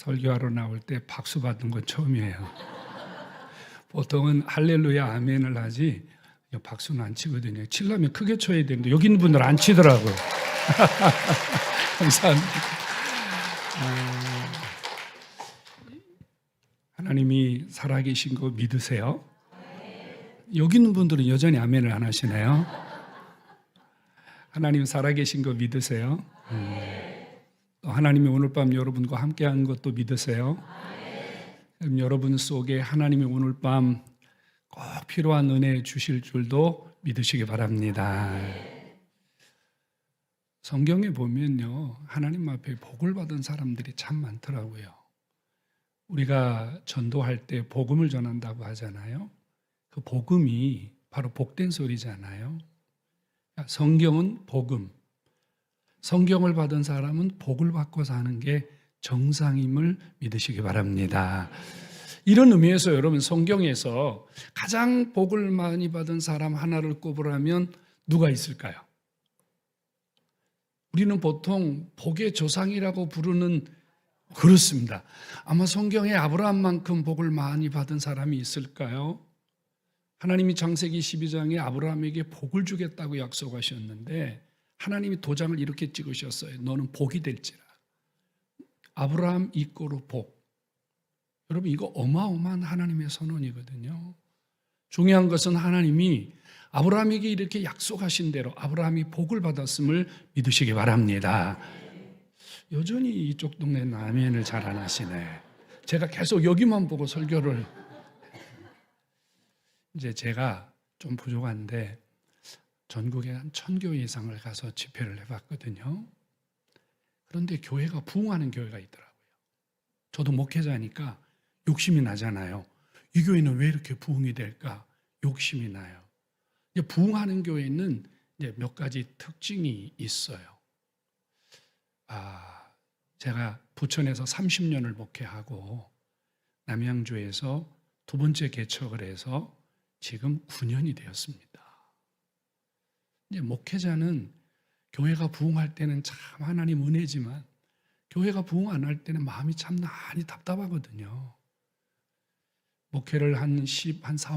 설교하러 나올 때 박수 받은 건 처음이에요. 보통은 할렐루야 아멘을 하지 박수는 안 치거든요. 치려면 크게 쳐야 되는데 여기 있는 분들 안 치더라고요. 감사합니다. 하나님이 살아계신 거 믿으세요? 여기 있는 분들은 여전히 아멘을 안 하시네요. 하나님 살아계신 거 믿으세요? 또 하나님이 오늘 밤 여러분과 함께하는 것도 믿으세요? 그럼 여러분 속에 하나님이 오늘 밤 꼭 필요한 은혜 주실 줄도 믿으시기 바랍니다. 성경에 보면요, 하나님 앞에 복을 받은 사람들이 참 많더라고요. 우리가 전도할 때 복음을 전한다고 하잖아요. 그 복음이 바로 복된 소리잖아요. 성경은 복음, 성경을 받은 사람은 복을 받고 사는 게 정상임을 믿으시기 바랍니다. 이런 의미에서 여러분 성경에서 가장 복을 많이 받은 사람 하나를 꼽으라면 누가 있을까요? 우리는 보통 복의 조상이라고 부르는, 그렇습니다. 아마 성경에 아브라함만큼 복을 많이 받은 사람이 있을까요? 하나님이 창세기 12장에 아브라함에게 복을 주겠다고 약속하셨는데 하나님이 도장을 이렇게 찍으셨어요. 너는 복이 될지라. 아브라함 이꼬르 복. 여러분 이거 어마어마한 하나님의 선언이거든요. 중요한 것은 하나님이 아브라함에게 이렇게 약속하신 대로 아브라함이 복을 받았음을 믿으시기 바랍니다. 여전히 이쪽 동네는 아멘을 잘 안 하시네. 제가 계속 여기만 보고 설교를, 이제 제가 좀 부족한데 전국에 한 1000교회 이상을 가서 집회를 해봤거든요. 그런데 교회가 부흥하는 교회가 있더라고요. 저도 목회자니까 욕심이 나잖아요. 이 교회는 왜 이렇게 부흥이 될까? 욕심이 나요. 이제 부흥하는 교회는 이제 몇 가지 특징이 있어요. 제가 부천에서 30년을 목회하고 남양주에서 두 번째 개척을 해서 지금 9년이 되었습니다. 이제 목회자는 교회가 부흥할 때는 참 하나님 은혜지만 교회가 부흥 안 할 때는 마음이 참 많이 답답하거든요. 목회를 한 4,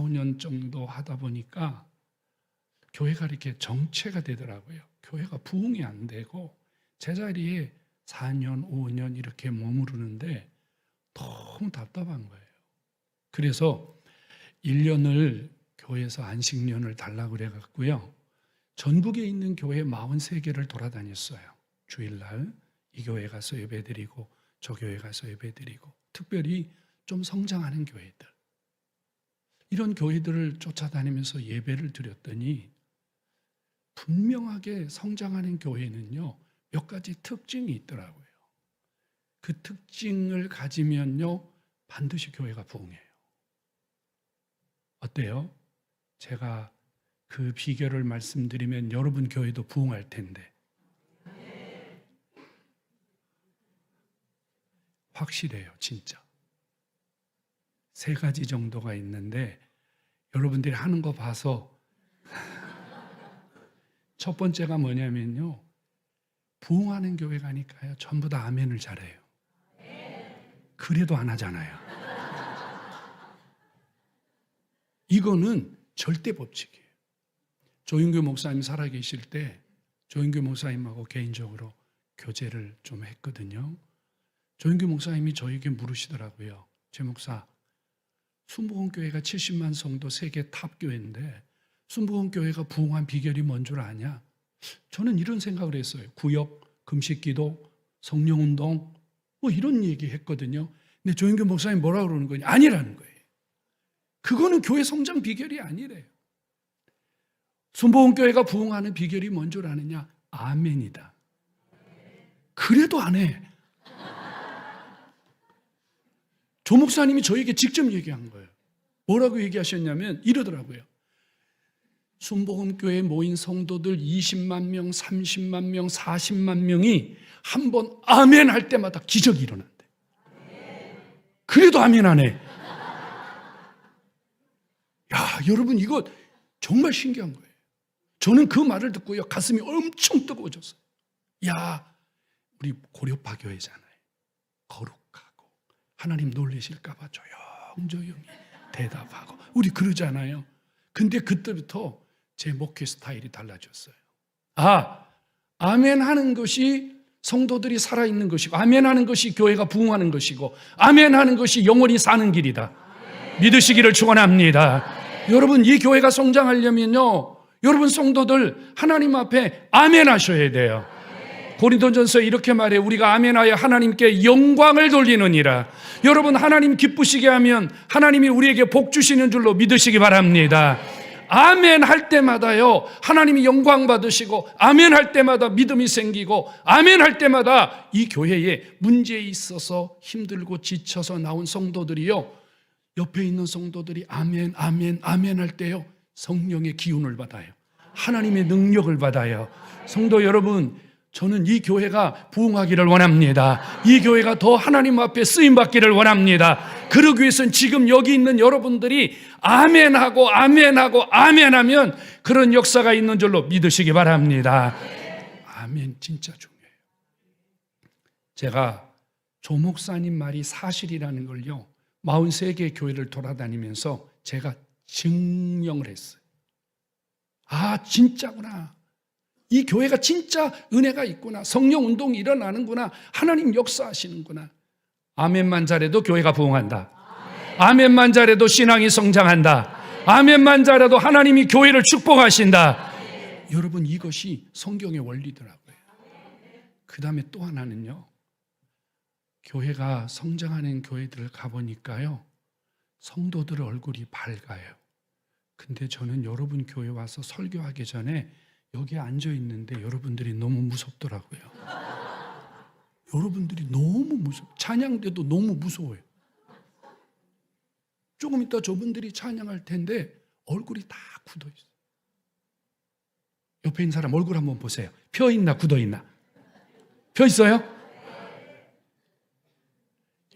5년 정도 하다 보니까 교회가 이렇게 정체가 되더라고요. 교회가 부흥이 안 되고 제자리에 4년, 5년 이렇게 머무르는데 너무 답답한 거예요. 그래서 1년을 교회에서 안식년을 달라고 그래갖고요. 전국에 있는 교회 43개를 돌아다녔어요. 주일날 이 교회 가서 예배드리고 저 교회 가서 예배드리고, 특별히 좀 성장하는 교회들, 이런 교회들을 쫓아다니면서 예배를 드렸더니 분명하게 성장하는 교회는요 몇 가지 특징이 있더라고요. 그 특징을 가지면요 반드시 교회가 부흥해요. 어때요? 제가 그 비결을 말씀드리면 여러분 교회도 부흥할 텐데. 확실해요, 진짜. 3가지 정도가 있는데 여러분들이 하는 거 봐서 첫 번째가 뭐냐면요, 부흥하는 교회 가니까요 전부 다 아멘을 잘해요. 그래도 안 하잖아요. 이거는 절대 법칙이에요. 조인규 목사님 살아계실 때 조인규 목사님하고 개인적으로 교제를 좀 했거든요. 조인규 목사님이 저에게 물으시더라고요. 제 목사, 순복음교회가 70만 성도 세계 탑 교회인데 순복음교회가 부흥한 비결이 뭔 줄 아냐? 저는 이런 생각을 했어요. 구역, 금식기도, 성령운동 뭐 이런 얘기 했거든요. 근데 조인규 목사님 뭐라고 그러는 거냐? 아니라는 거예요. 그거는 교회 성장 비결이 아니래요. 순복음교회가 부흥하는 비결이 뭔 줄 아느냐? 아멘이다. 그래도 안 해. 조 목사님이 저에게 직접 얘기한 거예요. 뭐라고 얘기하셨냐면 이러더라고요. 순복음교회에 모인 성도들 20만 명, 30만 명, 40만 명이 한 번 아멘 할 때마다 기적이 일어난대. 그래도 아멘 안 해. 야, 여러분 이거 정말 신기한 거예요. 저는 그 말을 듣고요 가슴이 엄청 뜨거워졌어요. 야, 우리 고려파 교회잖아요. 거룩하고 하나님 놀라실까 봐 조용조용히 대답하고 우리 그러잖아요. 근데 그때부터 제 목회 스타일이 달라졌어요. 아멘 하는 것이 성도들이 살아있는 것이고, 아멘 하는 것이 교회가 부흥하는 것이고, 아멘 하는 것이 영원히 사는 길이다. 믿으시기를 축원합니다. 여러분, 이 교회가 성장하려면요, 여러분 성도들 하나님 앞에 아멘 하셔야 돼요. 고린도전서에 이렇게 말해요. 우리가 아멘하여 하나님께 영광을 돌리느니라. 여러분, 하나님 기쁘시게 하면 하나님이 우리에게 복 주시는 줄로 믿으시기 바랍니다. 아멘 할 때마다요, 하나님이 영광 받으시고, 아멘 할 때마다 믿음이 생기고, 아멘 할 때마다 이 교회에 문제에 있어서 힘들고 지쳐서 나온 성도들이요, 옆에 있는 성도들이 아멘, 아멘, 아멘 할 때요, 성령의 기운을 받아요. 하나님의 능력을 받아요. 성도 여러분, 저는 이 교회가 부흥하기를 원합니다. 이 교회가 더 하나님 앞에 쓰임받기를 원합니다. 그러기 위해서는 지금 여기 있는 여러분들이 아멘하고 아멘하고 아멘하면 그런 역사가 있는 줄로 믿으시기 바랍니다. 아멘 진짜 중요해요. 제가 조 목사님 말이 사실이라는 걸요, 43개 교회를 돌아다니면서 제가 증명을 했어요. 진짜구나. 이 교회가 진짜 은혜가 있구나. 성령 운동이 일어나는구나. 하나님 역사하시는구나. 아멘만 잘해도 교회가 부흥한다. 아멘만 잘해도 신앙이 성장한다. 아멘만 잘해도 하나님이 교회를 축복하신다. 여러분, 이것이 성경의 원리더라고요. 그 다음에 또 하나는요, 교회가 성장하는 교회들을 가보니까요, 성도들 얼굴이 밝아요. 근데 저는 여러분 교회 와서 설교하기 전에 여기 앉아 있는데 여러분들이 너무 무섭더라고요. 여러분들이 너무 찬양 때도 너무 무서워요. 조금 이따 저분들이 찬양할 텐데 얼굴이 다 굳어 있어요. 옆에 있는 사람 얼굴 한번 보세요. 펴 있나 굳어 있나? 펴 있어요?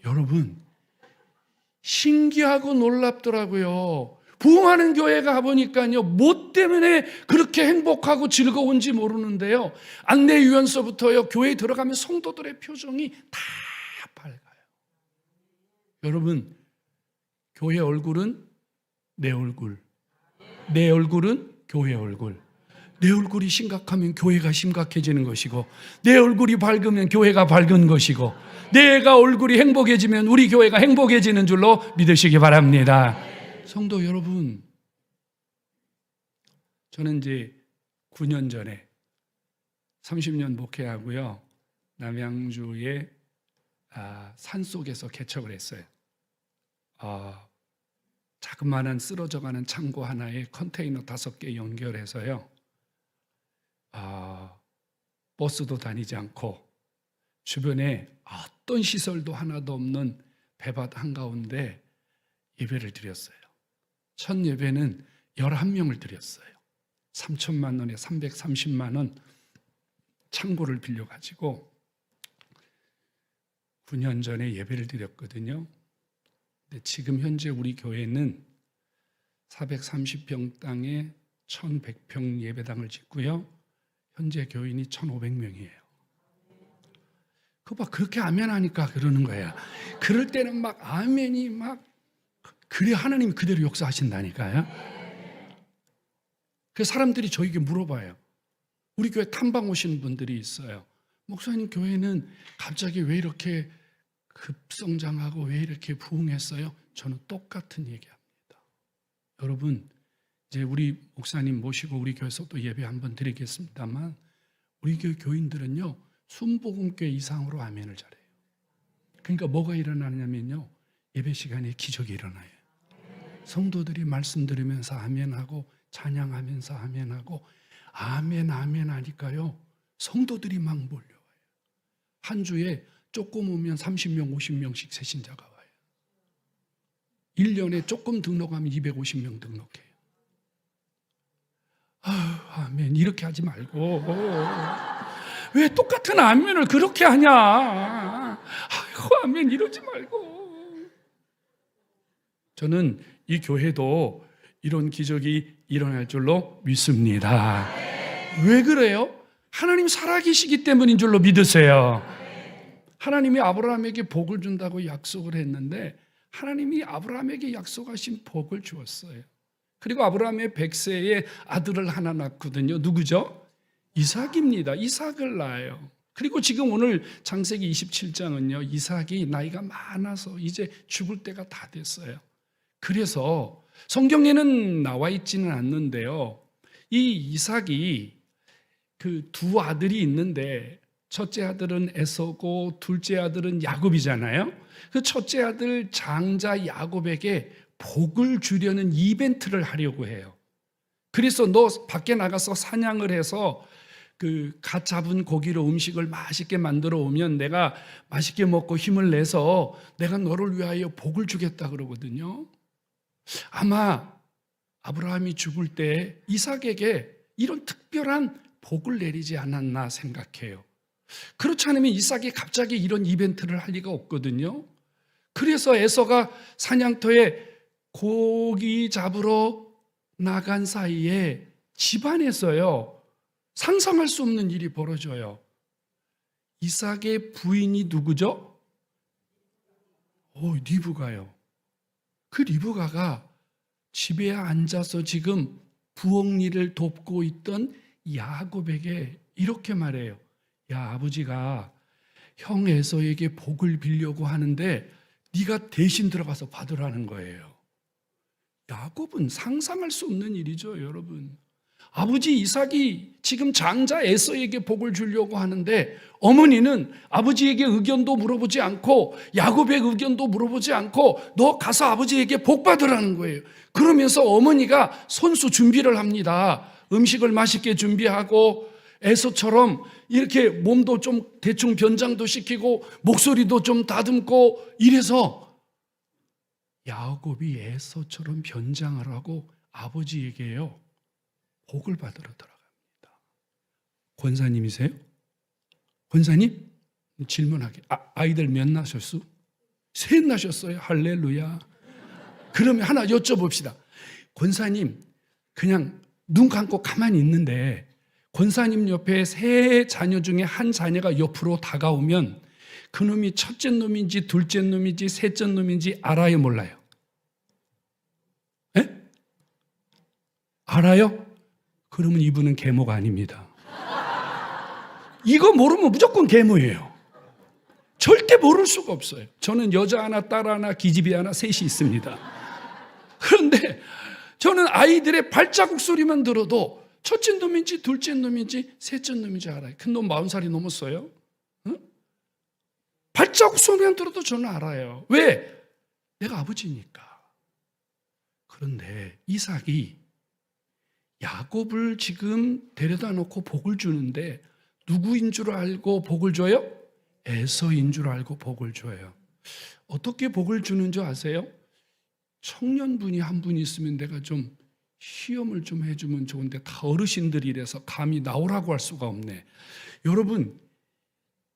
여러분, 신기하고 놀랍더라고요. 부흥하는 교회 가보니까요, 뭐 때문에 그렇게 행복하고 즐거운지 모르는데요, 안내위원서부터요, 교회에 들어가면 성도들의 표정이 다 밝아요. 여러분, 교회 얼굴은 내 얼굴, 내 얼굴은 교회 얼굴. 내 얼굴이 심각하면 교회가 심각해지는 것이고, 내 얼굴이 밝으면 교회가 밝은 것이고, 내가 얼굴이 행복해지면 우리 교회가 행복해지는 줄로 믿으시기 바랍니다. 성도 여러분, 저는 이제 9년 전에 30년 목회하고요, 남양주의 산속에서 개척을 했어요. 자그마한 쓰러져가는 창고 하나에 컨테이너 5개 연결해서요, 버스도 다니지 않고 주변에 어떤 시설도 하나도 없는 배밭 한가운데 예배를 드렸어요. 첫 예배는 11명을 드렸어요. 3천만 원에 330만 원 창고를 빌려가지고 9년 전에 예배를 드렸거든요. 근데 지금 현재 우리 교회는 430평 땅에 1100평 예배당을 짓고요, 현재 교인이 1500명이에요. 그거 봐, 그렇게 아멘 하니까 그러는 거야. 그럴 때는 막 아멘이 막, 그래 하나님이 그대로 역사하신다니까요. 그래서 사람들이 저에게 물어봐요. 우리 교회 탐방 오시는 분들이 있어요. 목사님 교회는 갑자기 왜 이렇게 급성장하고 왜 이렇게 부흥했어요? 저는 똑같은 얘기합니다. 여러분, 이제 우리 목사님 모시고 우리 교회에서 또 예배 한번 드리겠습니다만, 우리 교회 교인들은요, 순복음교회 이상으로 아멘을 잘해요. 그러니까 뭐가 일어나냐면요, 예배 시간에 기적이 일어나요. 성도들이 말씀 들으면서 아멘하고 찬양하면서 아멘하고 아멘 아멘 하니까요, 성도들이 막 몰려와요. 한 주에 조금 오면 30명 50명씩 새신자가 와요. 1년에 조금 등록하면 250명 등록해요. 아멘 이렇게 하지 말고 왜 똑같은 아멘을 그렇게 하냐. 아이고 아멘 이러지 말고. 저는 이 교회도 이런 기적이 일어날 줄로 믿습니다. 왜 그래요? 하나님 살아계시기 때문인 줄로 믿으세요. 하나님이 아브라함에게 복을 준다고 약속을 했는데 하나님이 아브라함에게 약속하신 복을 주었어요. 그리고 아브라함의 100세에 아들을 하나 낳거든요. 누구죠? 이삭입니다. 이삭을 낳아요. 그리고 지금 오늘 창세기 27장은요. 이삭이 나이가 많아서 이제 죽을 때가 다 됐어요. 그래서 성경에는 나와 있지는 않는데요. 이 이삭이 그 두 아들이 있는데 첫째 아들은 에서고 둘째 아들은 야곱이잖아요. 그 첫째 아들 장자 야곱에게 복을 주려는 이벤트를 하려고 해요. 그래서 너 밖에 나가서 사냥을 해서 그 갓 잡은 고기로 음식을 맛있게 만들어 오면 내가 맛있게 먹고 힘을 내서 내가 너를 위하여 복을 주겠다 그러거든요. 아마 아브라함이 죽을 때 이삭에게 이런 특별한 복을 내리지 않았나 생각해요. 그렇지 않으면 이삭이 갑자기 이런 이벤트를 할 리가 없거든요. 그래서 에서가 사냥터에 고기 잡으러 나간 사이에 집안에서요 상상할 수 없는 일이 벌어져요. 이삭의 부인이 누구죠? 리브가요. 그 리브가가 집에 앉아서 지금 부엌 일을 돕고 있던 야곱에게 이렇게 말해요. 야, 아버지가 형 에서에게 복을 빌려고 하는데 네가 대신 들어가서 받으라는 거예요. 야곱은 상상할 수 없는 일이죠, 여러분. 아버지 이삭이 지금 장자 에서에게 복을 주려고 하는데 어머니는 아버지에게 의견도 물어보지 않고 야곱의 의견도 물어보지 않고 너 가서 아버지에게 복 받으라는 거예요. 그러면서 어머니가 손수 준비를 합니다. 음식을 맛있게 준비하고 에서처럼 이렇게 몸도 좀 대충 변장도 시키고 목소리도 좀 다듬고 이래서 야곱이 에서처럼 변장을 하고 아버지에게요 복을 받으러 들어갑니다. 권사님이세요? 권사님? 질문하게. 아이들 몇 낳으셨어? 셋 낳으셨어요. 할렐루야. 그러면 하나 여쭤봅시다. 권사님 그냥 눈 감고 가만히 있는데 권사님 옆에 세 자녀 중에 한 자녀가 옆으로 다가오면 그놈이 첫째 놈인지 둘째 놈인지 셋째 놈인지 알아요 몰라요? 에? 알아요? 그러면 이분은 계모가 아닙니다. 이거 모르면 무조건 계모예요. 절대 모를 수가 없어요. 저는 여자 하나, 딸 하나, 기집애 하나, 셋이 있습니다. 그런데 저는 아이들의 발자국 소리만 들어도 첫째 놈인지 둘째 놈인지 셋째 놈인지 알아요. 큰 놈 40살이 넘었어요. 응? 발자국 소리만 들어도 저는 알아요. 왜? 내가 아버지니까. 그런데 이삭이 야곱을 지금 데려다 놓고 복을 주는데 누구인 줄 알고 복을 줘요? 에서인 줄 알고 복을 줘요. 어떻게 복을 주는 줄 아세요? 청년분이 한 분 있으면 내가 좀 시험을 좀 해주면 좋은데 다 어르신들이라서 감히 나오라고 할 수가 없네. 여러분,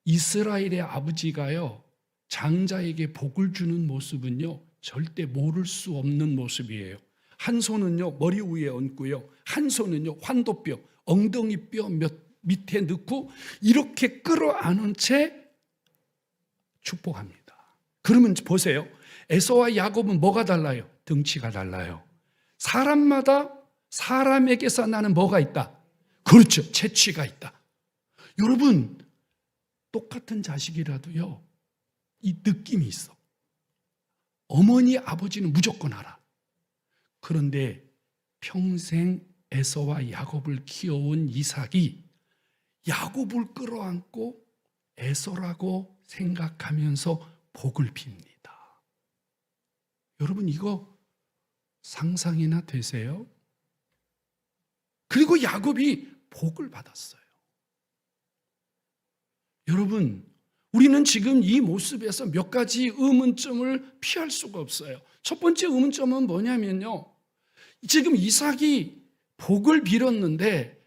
이스라엘의 아버지가요 장자에게 복을 주는 모습은요 절대 모를 수 없는 모습이에요. 한 손은요 머리 위에 얹고요, 한 손은요 환도뼈, 엉덩이 뼈 밑에 넣고 이렇게 끌어안은 채 축복합니다. 그러면 보세요. 에서와 야곱은 뭐가 달라요? 덩치가 달라요. 사람마다 사람에게서 나는 뭐가 있다? 그렇죠. 채취가 있다. 여러분, 똑같은 자식이라도요 이 느낌이 있어. 어머니 아버지는 무조건 알아. 그런데 평생 에서와 야곱을 키워온 이삭이 야곱을 끌어안고 에서라고 생각하면서 복을 빕니다. 여러분, 이거 상상이나 되세요? 그리고 야곱이 복을 받았어요. 여러분, 우리는 지금 이 모습에서 몇 가지 의문점을 피할 수가 없어요. 첫 번째 의문점은 뭐냐면요, 지금 이삭이 복을 빌었는데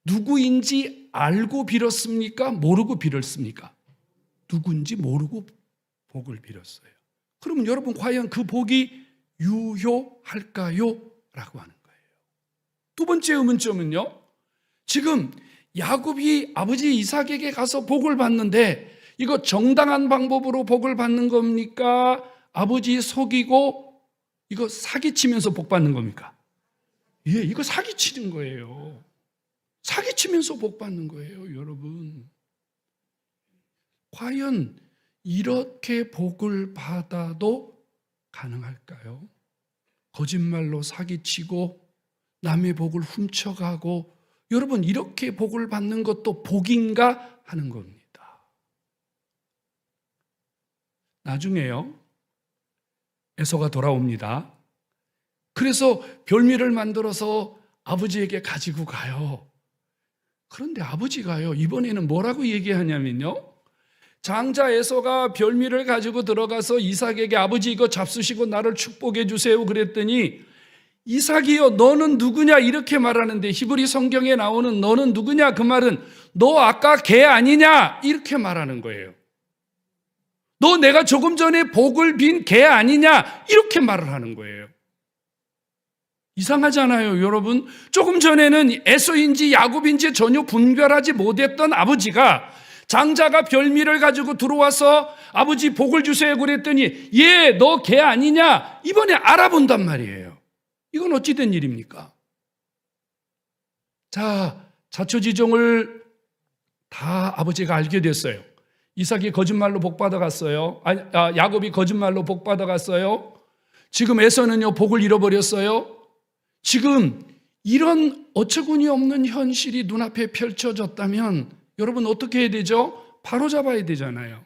누구인지 알고 빌었습니까? 모르고 빌었습니까? 누군지 모르고 복을 빌었어요. 그러면 여러분, 과연 그 복이 유효할까요? 라고 하는 거예요. 두 번째 의문점은요, 지금 야곱이 아버지 이삭에게 가서 복을 받는데 이거 정당한 방법으로 복을 받는 겁니까? 아버지 속이고 이거 사기치면서 복 받는 겁니까? 예, 이거 사기치는 거예요. 사기치면서 복 받는 거예요, 여러분. 과연 이렇게 복을 받아도 가능할까요? 거짓말로 사기치고 남의 복을 훔쳐가고, 여러분 이렇게 복을 받는 것도 복인가 하는 겁니다. 나중에요, 에서가 돌아옵니다. 그래서 별미를 만들어서 아버지에게 가지고 가요. 그런데 아버지가요, 이번에는 뭐라고 얘기하냐면요, 장자 에서가 별미를 가지고 들어가서 이삭에게 아버지 이거 잡수시고 나를 축복해 주세요 그랬더니, 이삭이요 너는 누구냐 이렇게 말하는데, 히브리 성경에 나오는 너는 누구냐 그 말은 너 아까 개 아니냐 이렇게 말하는 거예요. 너 내가 조금 전에 복을 빈 개 아니냐 이렇게 말을 하는 거예요. 이상하잖아요, 여러분. 조금 전에는 에서인지 야곱인지 전혀 분별하지 못했던 아버지가 장자가 별미를 가지고 들어와서 아버지 복을 주세요 그랬더니 얘 너 개 아니냐 이번에 알아본단 말이에요. 이건 어찌된 일입니까? 자, 자초지종을 다 아버지가 알게 됐어요. 이삭이 거짓말로 복 받아갔어요. 야곱이 거짓말로 복 받아갔어요. 지금 에서는요 복을 잃어버렸어요. 지금 이런 어처구니 없는 현실이 눈앞에 펼쳐졌다면 여러분 어떻게 해야 되죠? 바로 잡아야 되잖아요.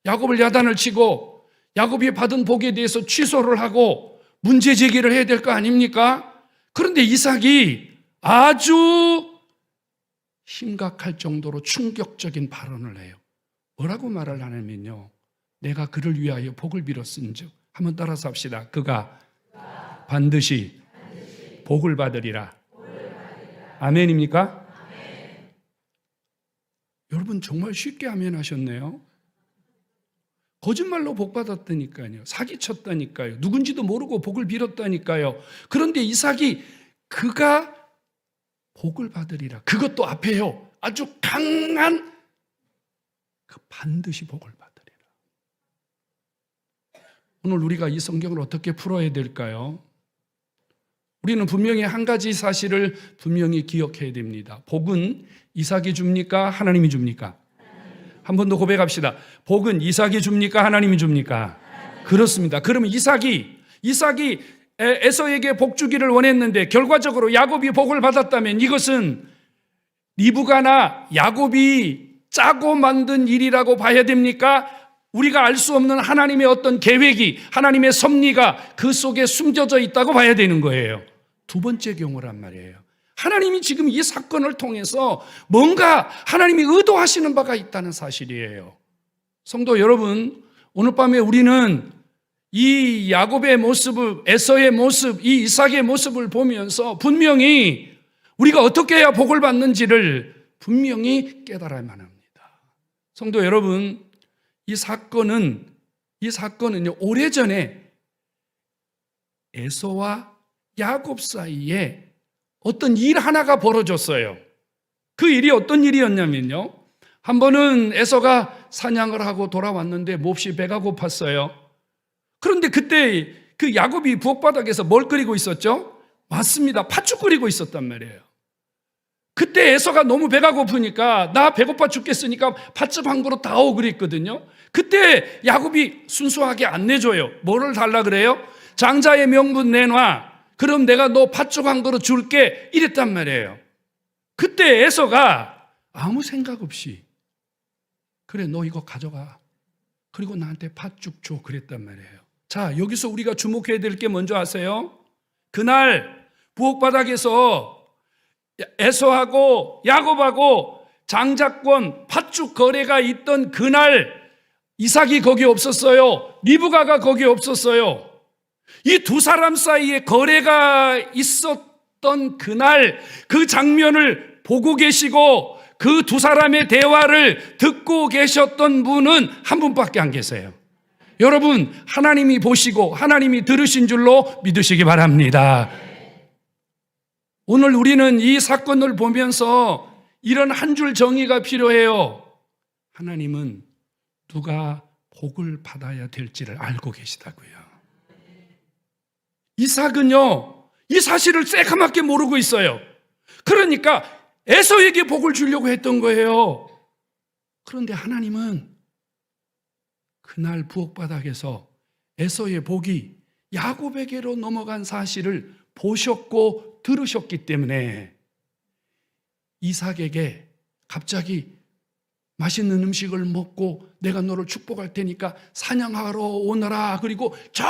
야곱을 야단을 치고 야곱이 받은 복에 대해서 취소를 하고 문제 제기를 해야 될 거 아닙니까? 그런데 이삭이 아주 심각할 정도로 충격적인 발언을 해요. 뭐라고 말을 하냐면요, 내가 그를 위하여 복을 빌었은즉, 한번 따라서 합시다. 그가 반드시 복을 받으리라. 아멘입니까? 아멘. 여러분 정말 쉽게 아멘 하셨네요. 거짓말로 복 받았다니까요. 사기쳤다니까요. 누군지도 모르고 복을 빌었다니까요. 그런데 이삭이 그가 복을 받으리라. 그것도 앞에요, 아주 강한 그 반드시 복을 받으리라. 오늘 우리가 이 성경을 어떻게 풀어야 될까요? 우리는 분명히 한 가지 사실을 분명히 기억해야 됩니다. 복은 이삭이 줍니까? 하나님이 줍니까? 한 번 더 고백합시다. 복은 이삭이 줍니까? 하나님이 줍니까? 그렇습니다. 그러면 이삭이 에서에게 복 주기를 원했는데 결과적으로 야곱이 복을 받았다면 이것은 리브가나 야곱이 짜고 만든 일이라고 봐야 됩니까? 우리가 알 수 없는 하나님의 어떤 계획이, 하나님의 섭리가 그 속에 숨겨져 있다고 봐야 되는 거예요. 두 번째 경우란 말이에요. 하나님이 지금 이 사건을 통해서 뭔가 하나님이 의도하시는 바가 있다는 사실이에요. 성도 여러분, 오늘 밤에 우리는 이 야곱의 모습을, 에서의 모습, 이 이삭의 모습을 보면서 분명히 우리가 어떻게 해야 복을 받는지를 분명히 깨달아야만 합니다. 성도 여러분, 이 사건은요, 오래전에 에서와 야곱 사이에 어떤 일 하나가 벌어졌어요. 그 일이 어떤 일이었냐면요, 한 번은 에서가 사냥을 하고 돌아왔는데 몹시 배가 고팠어요. 그런데 그때 그 야곱이 부엌바닥에서 뭘 끓이고 있었죠? 맞습니다, 팥죽 끓이고 있었단 말이에요. 그때 에서가 너무 배가 고프니까 나 배고파 죽겠으니까 팥죽 한 그릇 다오 그랬거든요. 그때 야곱이 순수하게 안 내줘요. 뭐를 달라 그래요? 장자의 명분 내놔. 그럼 내가 너 팥죽 한 그릇 줄게 이랬단 말이에요. 그때 에서가 아무 생각 없이 그래 너 이거 가져가. 그리고 나한테 팥죽 줘 그랬단 말이에요. 자, 여기서 우리가 주목해야 될 게 뭔지 아세요? 그날 부엌바닥에서 에서하고 야곱하고 장자권 팥죽 거래가 있던 그날 이삭이 거기 없었어요. 리브가가 거기 없었어요. 이 두 사람 사이에 거래가 있었던 그날 그 장면을 보고 계시고 그 두 사람의 대화를 듣고 계셨던 분은 한 분밖에 안 계세요. 여러분, 하나님이 보시고 하나님이 들으신 줄로 믿으시기 바랍니다. 오늘 우리는 이 사건을 보면서 이런 한 줄 정의가 필요해요. 하나님은 누가 복을 받아야 될지를 알고 계시다고요. 이삭은요, 이 사실을 새카맣게 모르고 있어요. 그러니까 에서에게 복을 주려고 했던 거예요. 그런데 하나님은 그날 부엌바닥에서 에서의 복이 야곱에게로 넘어간 사실을 보셨고 들으셨기 때문에 이삭에게 갑자기 맛있는 음식을 먹고 내가 너를 축복할 테니까 사냥하러 오너라, 그리고 저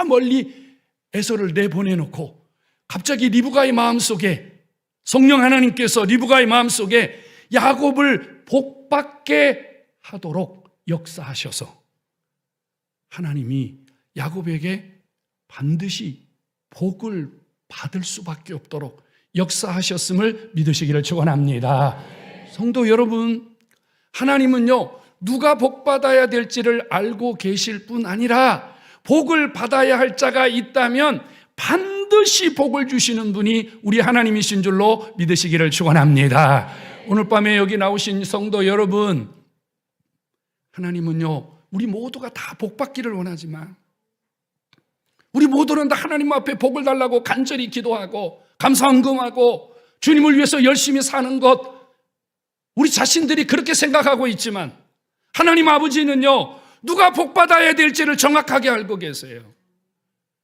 멀리 에서를 내보내놓고 갑자기 리브가의 마음속에, 성령 하나님께서 리브가의 마음속에 야곱을 복받게 하도록 역사하셔서 하나님이 야곱에게 반드시 복을 받을 수밖에 없도록 역사하셨음을 믿으시기를 축원합니다. 성도 여러분, 하나님은요, 누가 복 받아야 될지를 알고 계실 뿐 아니라 복을 받아야 할 자가 있다면 반드시 복을 주시는 분이 우리 하나님이신 줄로 믿으시기를 축원합니다. 오늘 밤에 여기 나오신 성도 여러분, 하나님은요, 우리 모두가 다 복 받기를 원하지만 우리 모두는 다 하나님 앞에 복을 달라고 간절히 기도하고 감사헌금하고 주님을 위해서 열심히 사는 것, 우리 자신들이 그렇게 생각하고 있지만 하나님 아버지는요, 누가 복 받아야 될지를 정확하게 알고 계세요.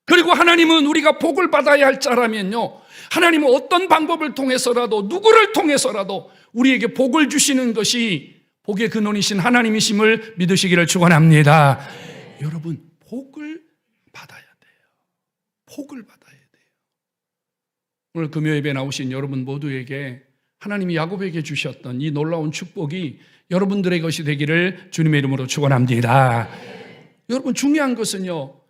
그리고 하나님은 우리가 복을 받아야 할 자라면요, 하나님은 어떤 방법을 통해서라도, 누구를 통해서라도 우리에게 복을 주시는 것이 복의 근원이신 하나님이심을 믿으시기를 축원합니다. 여러분, 복을 받아야 돼요. 복을 받아야 돼요. 오늘 금요 예배 나오신 여러분 모두에게 하나님이 야곱에게 주셨던 이 놀라운 축복이 여러분들의 것이 되기를 주님의 이름으로 축원합니다. 여러분, 중요한 것은요,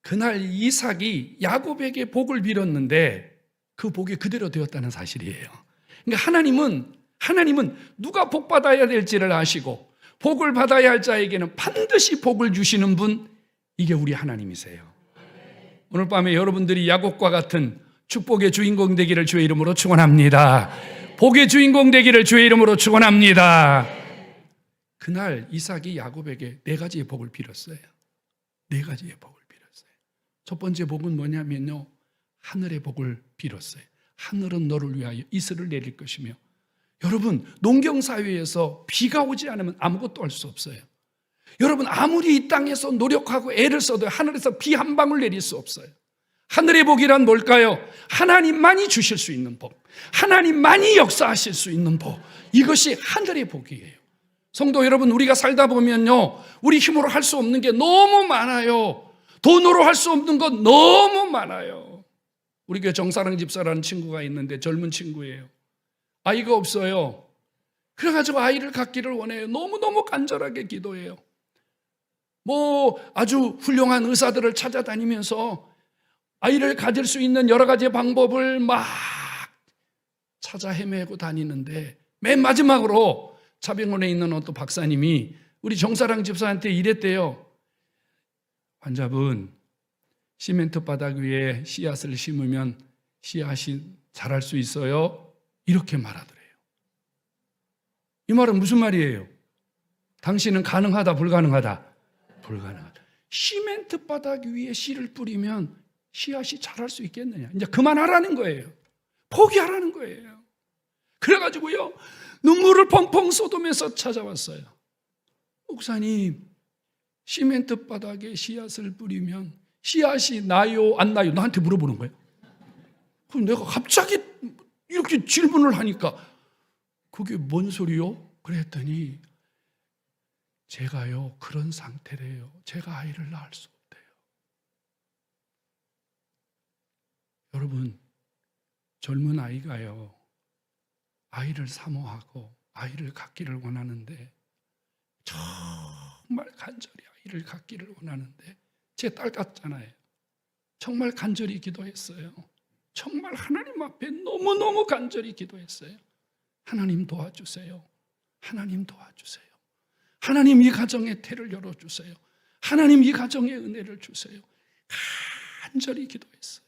그날 이삭이 야곱에게 복을 빌었는데 그 복이 그대로 되었다는 사실이에요. 그러니까 하나님은 누가 복 받아야 될지를 아시고 복을 받아야 할 자에게는 반드시 복을 주시는 분, 이게 우리 하나님이세요. 오늘 밤에 여러분들이 야곱과 같은 축복의 주인공 되기를 주의 이름으로 축원합니다. 복의 주인공 되기를 주의 이름으로 축원합니다. 그날 이삭이 야곱에게 4가지의 복을 빌었어요. 4가지의 복을 빌었어요. 첫 번째 복은 뭐냐면요, 하늘의 복을 빌었어요. 하늘은 너를 위하여 이슬을 내릴 것이며, 여러분, 농경사회에서 비가 오지 않으면 아무것도 할 수 없어요. 여러분, 아무리 이 땅에서 노력하고 애를 써도 하늘에서 비 한 방울 내릴 수 없어요. 하늘의 복이란 뭘까요? 하나님만이 주실 수 있는 복, 하나님만이 역사하실 수 있는 복, 이것이 하늘의 복이에요. 성도 여러분, 우리가 살다 보면요, 우리 힘으로 할 수 없는 게 너무 많아요. 돈으로 할 수 없는 것 너무 많아요. 우리 교회 정사랑 집사라는 친구가 있는데 젊은 친구예요. 아이가 없어요. 그래가지고 아이를 갖기를 원해요. 너무너무 간절하게 기도해요. 아주 훌륭한 의사들을 찾아다니면서 아이를 가질 수 있는 여러 가지 방법을 막 찾아 헤매고 다니는데, 맨 마지막으로 차병원에 있는 어떤 박사님이 우리 정사랑 집사한테 이랬대요. 환자분, 시멘트 바닥 위에 씨앗을 심으면 씨앗이 자랄 수 있어요? 이렇게 말하더래요. 이 말은 무슨 말이에요? 당신은 가능하다, 불가능하다? 불가능하다. 시멘트 바닥 위에 씨를 뿌리면 씨앗이 자랄 수 있겠느냐? 이제 그만하라는 거예요. 포기하라는 거예요. 그래가지고요, 눈물을 펑펑 쏟으면서 찾아왔어요. 목사님, 시멘트 바닥에 씨앗을 뿌리면 씨앗이 나요, 안 나요? 나한테 물어보는 거예요. 그럼 내가 갑자기 이렇게 질문을 하니까 그게 뭔 소리요? 그랬더니 제가요, 그런 상태래요. 제가 아이를 낳을 수 없대요. 여러분, 젊은 아이가요, 아이를 사모하고 아이를 갖기를 원하는데, 정말 간절히 아이를 갖기를 원하는데, 제 딸 같잖아요. 정말 간절히 기도했어요. 정말 하나님 앞에 너무너무 간절히 기도했어요. 하나님 도와주세요. 하나님 도와주세요. 하나님, 이 가정의 태를 열어주세요. 하나님, 이 가정의 은혜를 주세요. 간절히 기도했어요.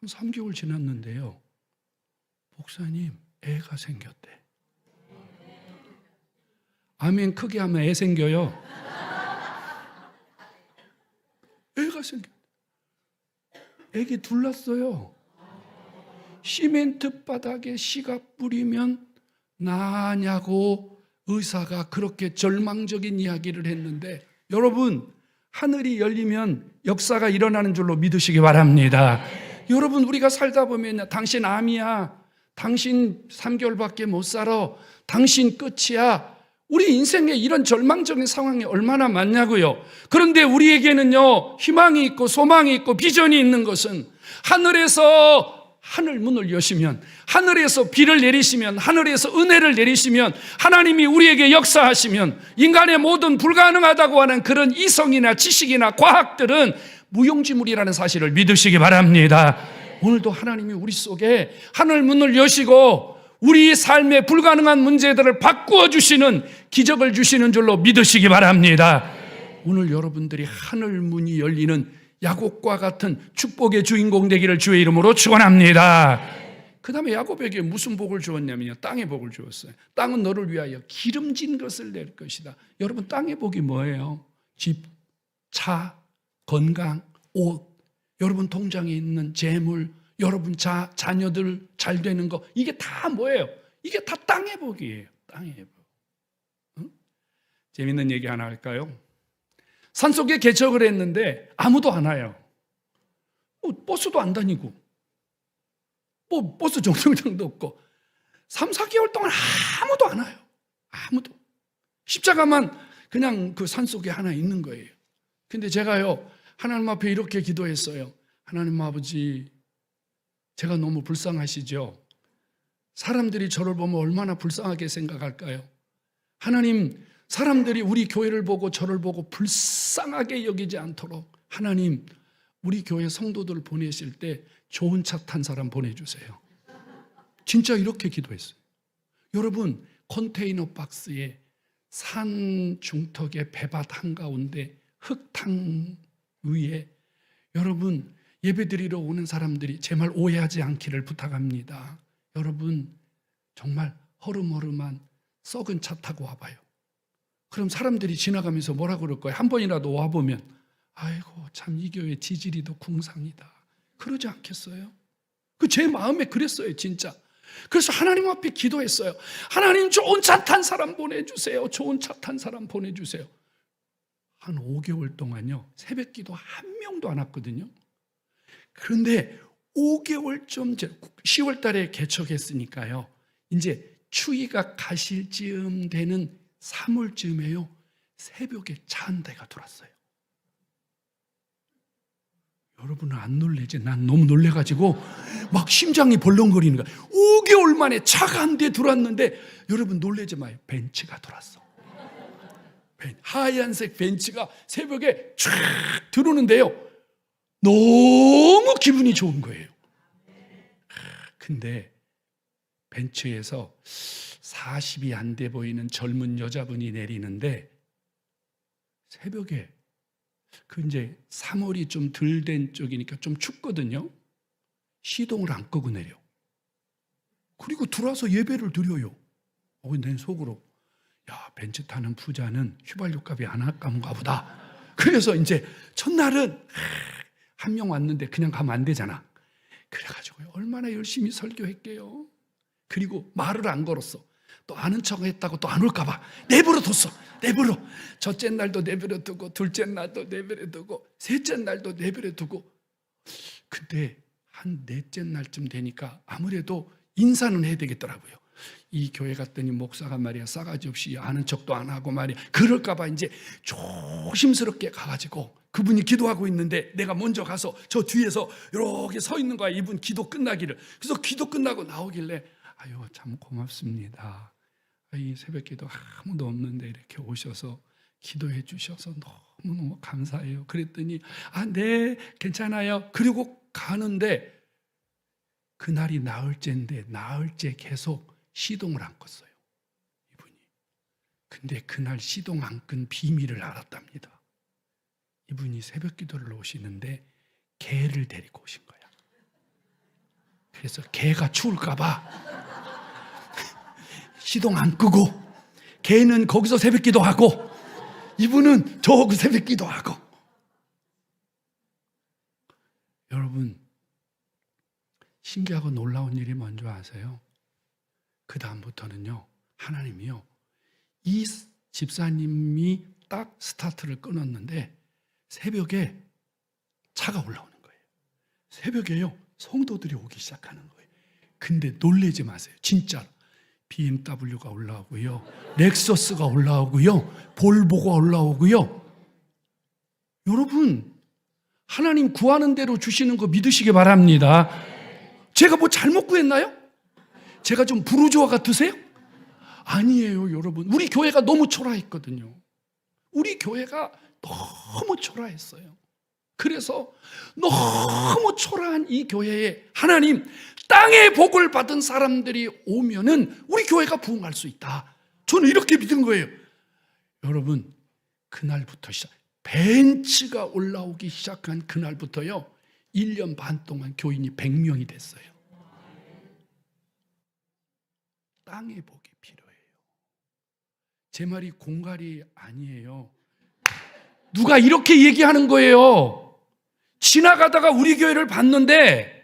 한 3개월 지났는데요, 목사님, 애가 생겼대. 아멘 크게 하면 애 생겨요. 애가 생겨. 애기 둘 낳았어요. 시멘트 바닥에 씨가 뿌리면 나냐고 의사가 그렇게 절망적인 이야기를 했는데, 여러분, 하늘이 열리면 역사가 일어나는 줄로 믿으시기 바랍니다. 여러분, 우리가 살다 보면 당신 암이야, 당신 3개월밖에 못 살아, 당신 끝이야, 우리 인생에 이런 절망적인 상황이 얼마나 많냐고요. 그런데 우리에게는요, 희망이 있고 소망이 있고 비전이 있는 것은 하늘에서 하늘 문을 여시면, 하늘에서 비를 내리시면, 하늘에서 은혜를 내리시면, 하나님이 우리에게 역사하시면 인간의 모든 불가능하다고 하는 그런 이성이나 지식이나 과학들은 무용지물이라는 사실을 믿으시기 바랍니다. 오늘도 하나님이 우리 속에 하늘 문을 여시고 우리 삶의 불가능한 문제들을 바꾸어 주시는, 기적을 주시는 줄로 믿으시기 바랍니다. 오늘 여러분들이 하늘 문이 열리는 야곱과 같은 축복의 주인공 되기를 주의 이름으로 축원합니다. 그 다음에 야곱에게 무슨 복을 주었냐면요, 땅의 복을 주었어요. 땅은 너를 위하여 기름진 것을 낼 것이다. 여러분, 땅의 복이 뭐예요? 집, 차, 건강, 옷, 여러분 통장에 있는 재물, 여러분 자녀들 잘 되는 거, 이게 다 뭐예요? 이게 다 땅의 복이에요. 땅의 복. 응? 재밌는 얘기 하나 할까요? 산속에 개척을 했는데 아무도 안 와요. 버스도 안 다니고, 버스 정류장도 없고, 3, 4개월 동안 아무도 안 와요. 아무도. 십자가만 그냥 그 산속에 하나 있는 거예요. 근데 제가요, 하나님 앞에 이렇게 기도했어요. 하나님 아버지, 제가 너무 불쌍하시죠? 사람들이 저를 보면 얼마나 불쌍하게 생각할까요? 하나님, 사람들이 우리 교회를 보고 저를 보고 불쌍하게 여기지 않도록 하나님, 우리 교회 성도들 보내실 때 좋은 차 탄 사람 보내주세요. 진짜 이렇게 기도했어요. 여러분, 컨테이너 박스에 산 중턱에 배밭 한가운데 흙탕 위에 여러분 예배드리러 오는 사람들이 제 말 오해하지 않기를 부탁합니다. 여러분, 정말 허름허름한 썩은 차 타고 와봐요. 그럼 사람들이 지나가면서 뭐라 그럴 거예요? 한 번이라도 와보면 아이고 참 이 교회 지지리도 궁상이다, 그러지 않겠어요? 그 제 마음에 그랬어요, 진짜. 그래서 하나님 앞에 기도했어요. 하나님, 좋은 차 탄 사람 보내주세요. 좋은 차 탄 사람 보내주세요. 한 5개월 동안요, 새벽 기도 한 명도 안 왔거든요. 그런데 5개월쯤, 10월 달에 개척했으니까요, 이제 추위가 가실 즈음 되는 3월쯤에요, 새벽에 차 한 대가 들어왔어요. 여러분은 안 놀래지? 난 너무 놀래가지고 막 심장이 벌렁거리는 거야. 5개월 만에 차가 한 대 들어왔는데, 여러분 놀래지 마요. 벤츠가 들어왔어. 하얀색 벤츠가 새벽에 쫙 들어오는데요, 너무 기분이 좋은 거예요. 근데 벤츠에서 40이 안 돼 보이는 젊은 여자분이 내리는데, 새벽에 그 이제 3월이 좀 덜 된 쪽이니까 좀 춥거든요. 시동을 안 끄고 내려. 그리고 들어와서 예배를 드려요. 내 속으로, 야, 벤츠 타는 부자는 휘발유 값이 안 아까운가 보다. 그래서 이제 첫날은 한 명 왔는데 그냥 가면 안 되잖아. 그래가지고 얼마나 열심히 설교했게요. 그리고 말을 안 걸었어. 또 아는 척 했다고 또 안 올까 봐 내버려 뒀어. 내버려. 첫째 날도 내버려 두고, 둘째 날도 내버려 두고, 셋째 날도 내버려 두고. 근데 한 넷째 날쯤 되니까 아무래도 인사는 해야 되겠더라고요. 이 교회 갔더니 목사가 말이야, 싸가지 없이 아는 척도 안 하고 말이야, 그럴까 봐 이제 조심스럽게 가가지고, 그분이 기도하고 있는데 내가 먼저 가서 저 뒤에서 이렇게 서 있는 거야, 이분 기도 끝나기를. 그래서 기도 끝나고 나오길래, 아유 참 고맙습니다. 이 새벽 기도 아무도 없는데 이렇게 오셔서 기도해 주셔서 너무너무 감사해요. 그랬더니 네 괜찮아요. 그리고 가는데 그날이 나흘째인데 나흘째 계속 시동을 안 껐어요, 이분이. 근데 그날 시동 안 끈 비밀을 알았답니다. 이분이 새벽 기도를 오시는데 개를 데리고 오신 거야. 그래서 개가 추울까 봐 시동 안 끄고 걔는 거기서 새벽기도 하고 이분은 저 새벽기도 하고. 여러분, 신기하고 놀라운 일이 뭔지 아세요? 그 다음부터는요, 하나님이요, 이 집사님이 딱 스타트를 끊었는데 새벽에 차가 올라오는 거예요. 새벽에요, 성도들이 오기 시작하는 거예요. 근데 놀라지 마세요. 진짜로 BMW가 올라오고요, 렉서스가 올라오고요, 볼보가 올라오고요. 여러분, 하나님 구하는 대로 주시는 거 믿으시기 바랍니다. 제가 뭐 잘못 구했나요? 제가 좀 부르주아 같으세요? 아니에요, 여러분. 우리 교회가 너무 초라했거든요. 우리 교회가 너무 초라했어요. 그래서 너무 초라한 이 교회에 하나님, 땅의 복을 받은 사람들이 오면은 우리 교회가 부흥할 수 있다. 저는 이렇게 믿은 거예요. 여러분, 그날부터 벤츠가 올라오기 시작한 그날부터요, 1년 반 동안 교인이 100명이 됐어요. 땅의 복이 필요해요. 제 말이 공갈이 아니에요. 누가 이렇게 얘기하는 거예요. 지나가다가 우리 교회를 봤는데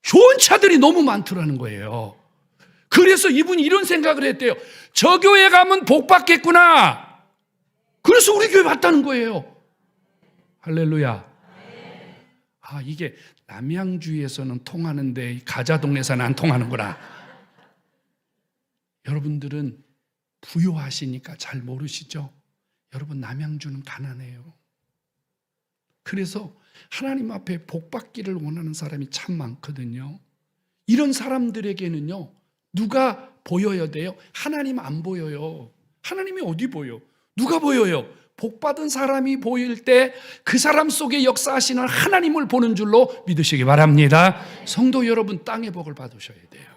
좋은 차들이 너무 많더라는 거예요. 그래서 이분이 이런 생각을 했대요. 저 교회 가면 복 받겠구나. 그래서 우리 교회 왔다는 거예요. 할렐루야. 아, 이게 남양주에서는 통하는데 가자동에서는 안 통하는구나. 여러분들은 부유하시니까 잘 모르시죠? 여러분, 남양주는 가난해요. 그래서 하나님 앞에 복 받기를 원하는 사람이 참 많거든요. 이런 사람들에게는요, 누가 보여야 돼요? 하나님 안 보여요. 하나님이 어디 보여? 누가 보여요? 복 받은 사람이 보일 때 그 사람 속에 역사하시는 하나님을 보는 줄로 믿으시기 바랍니다. 성도 여러분, 땅의 복을 받으셔야 돼요.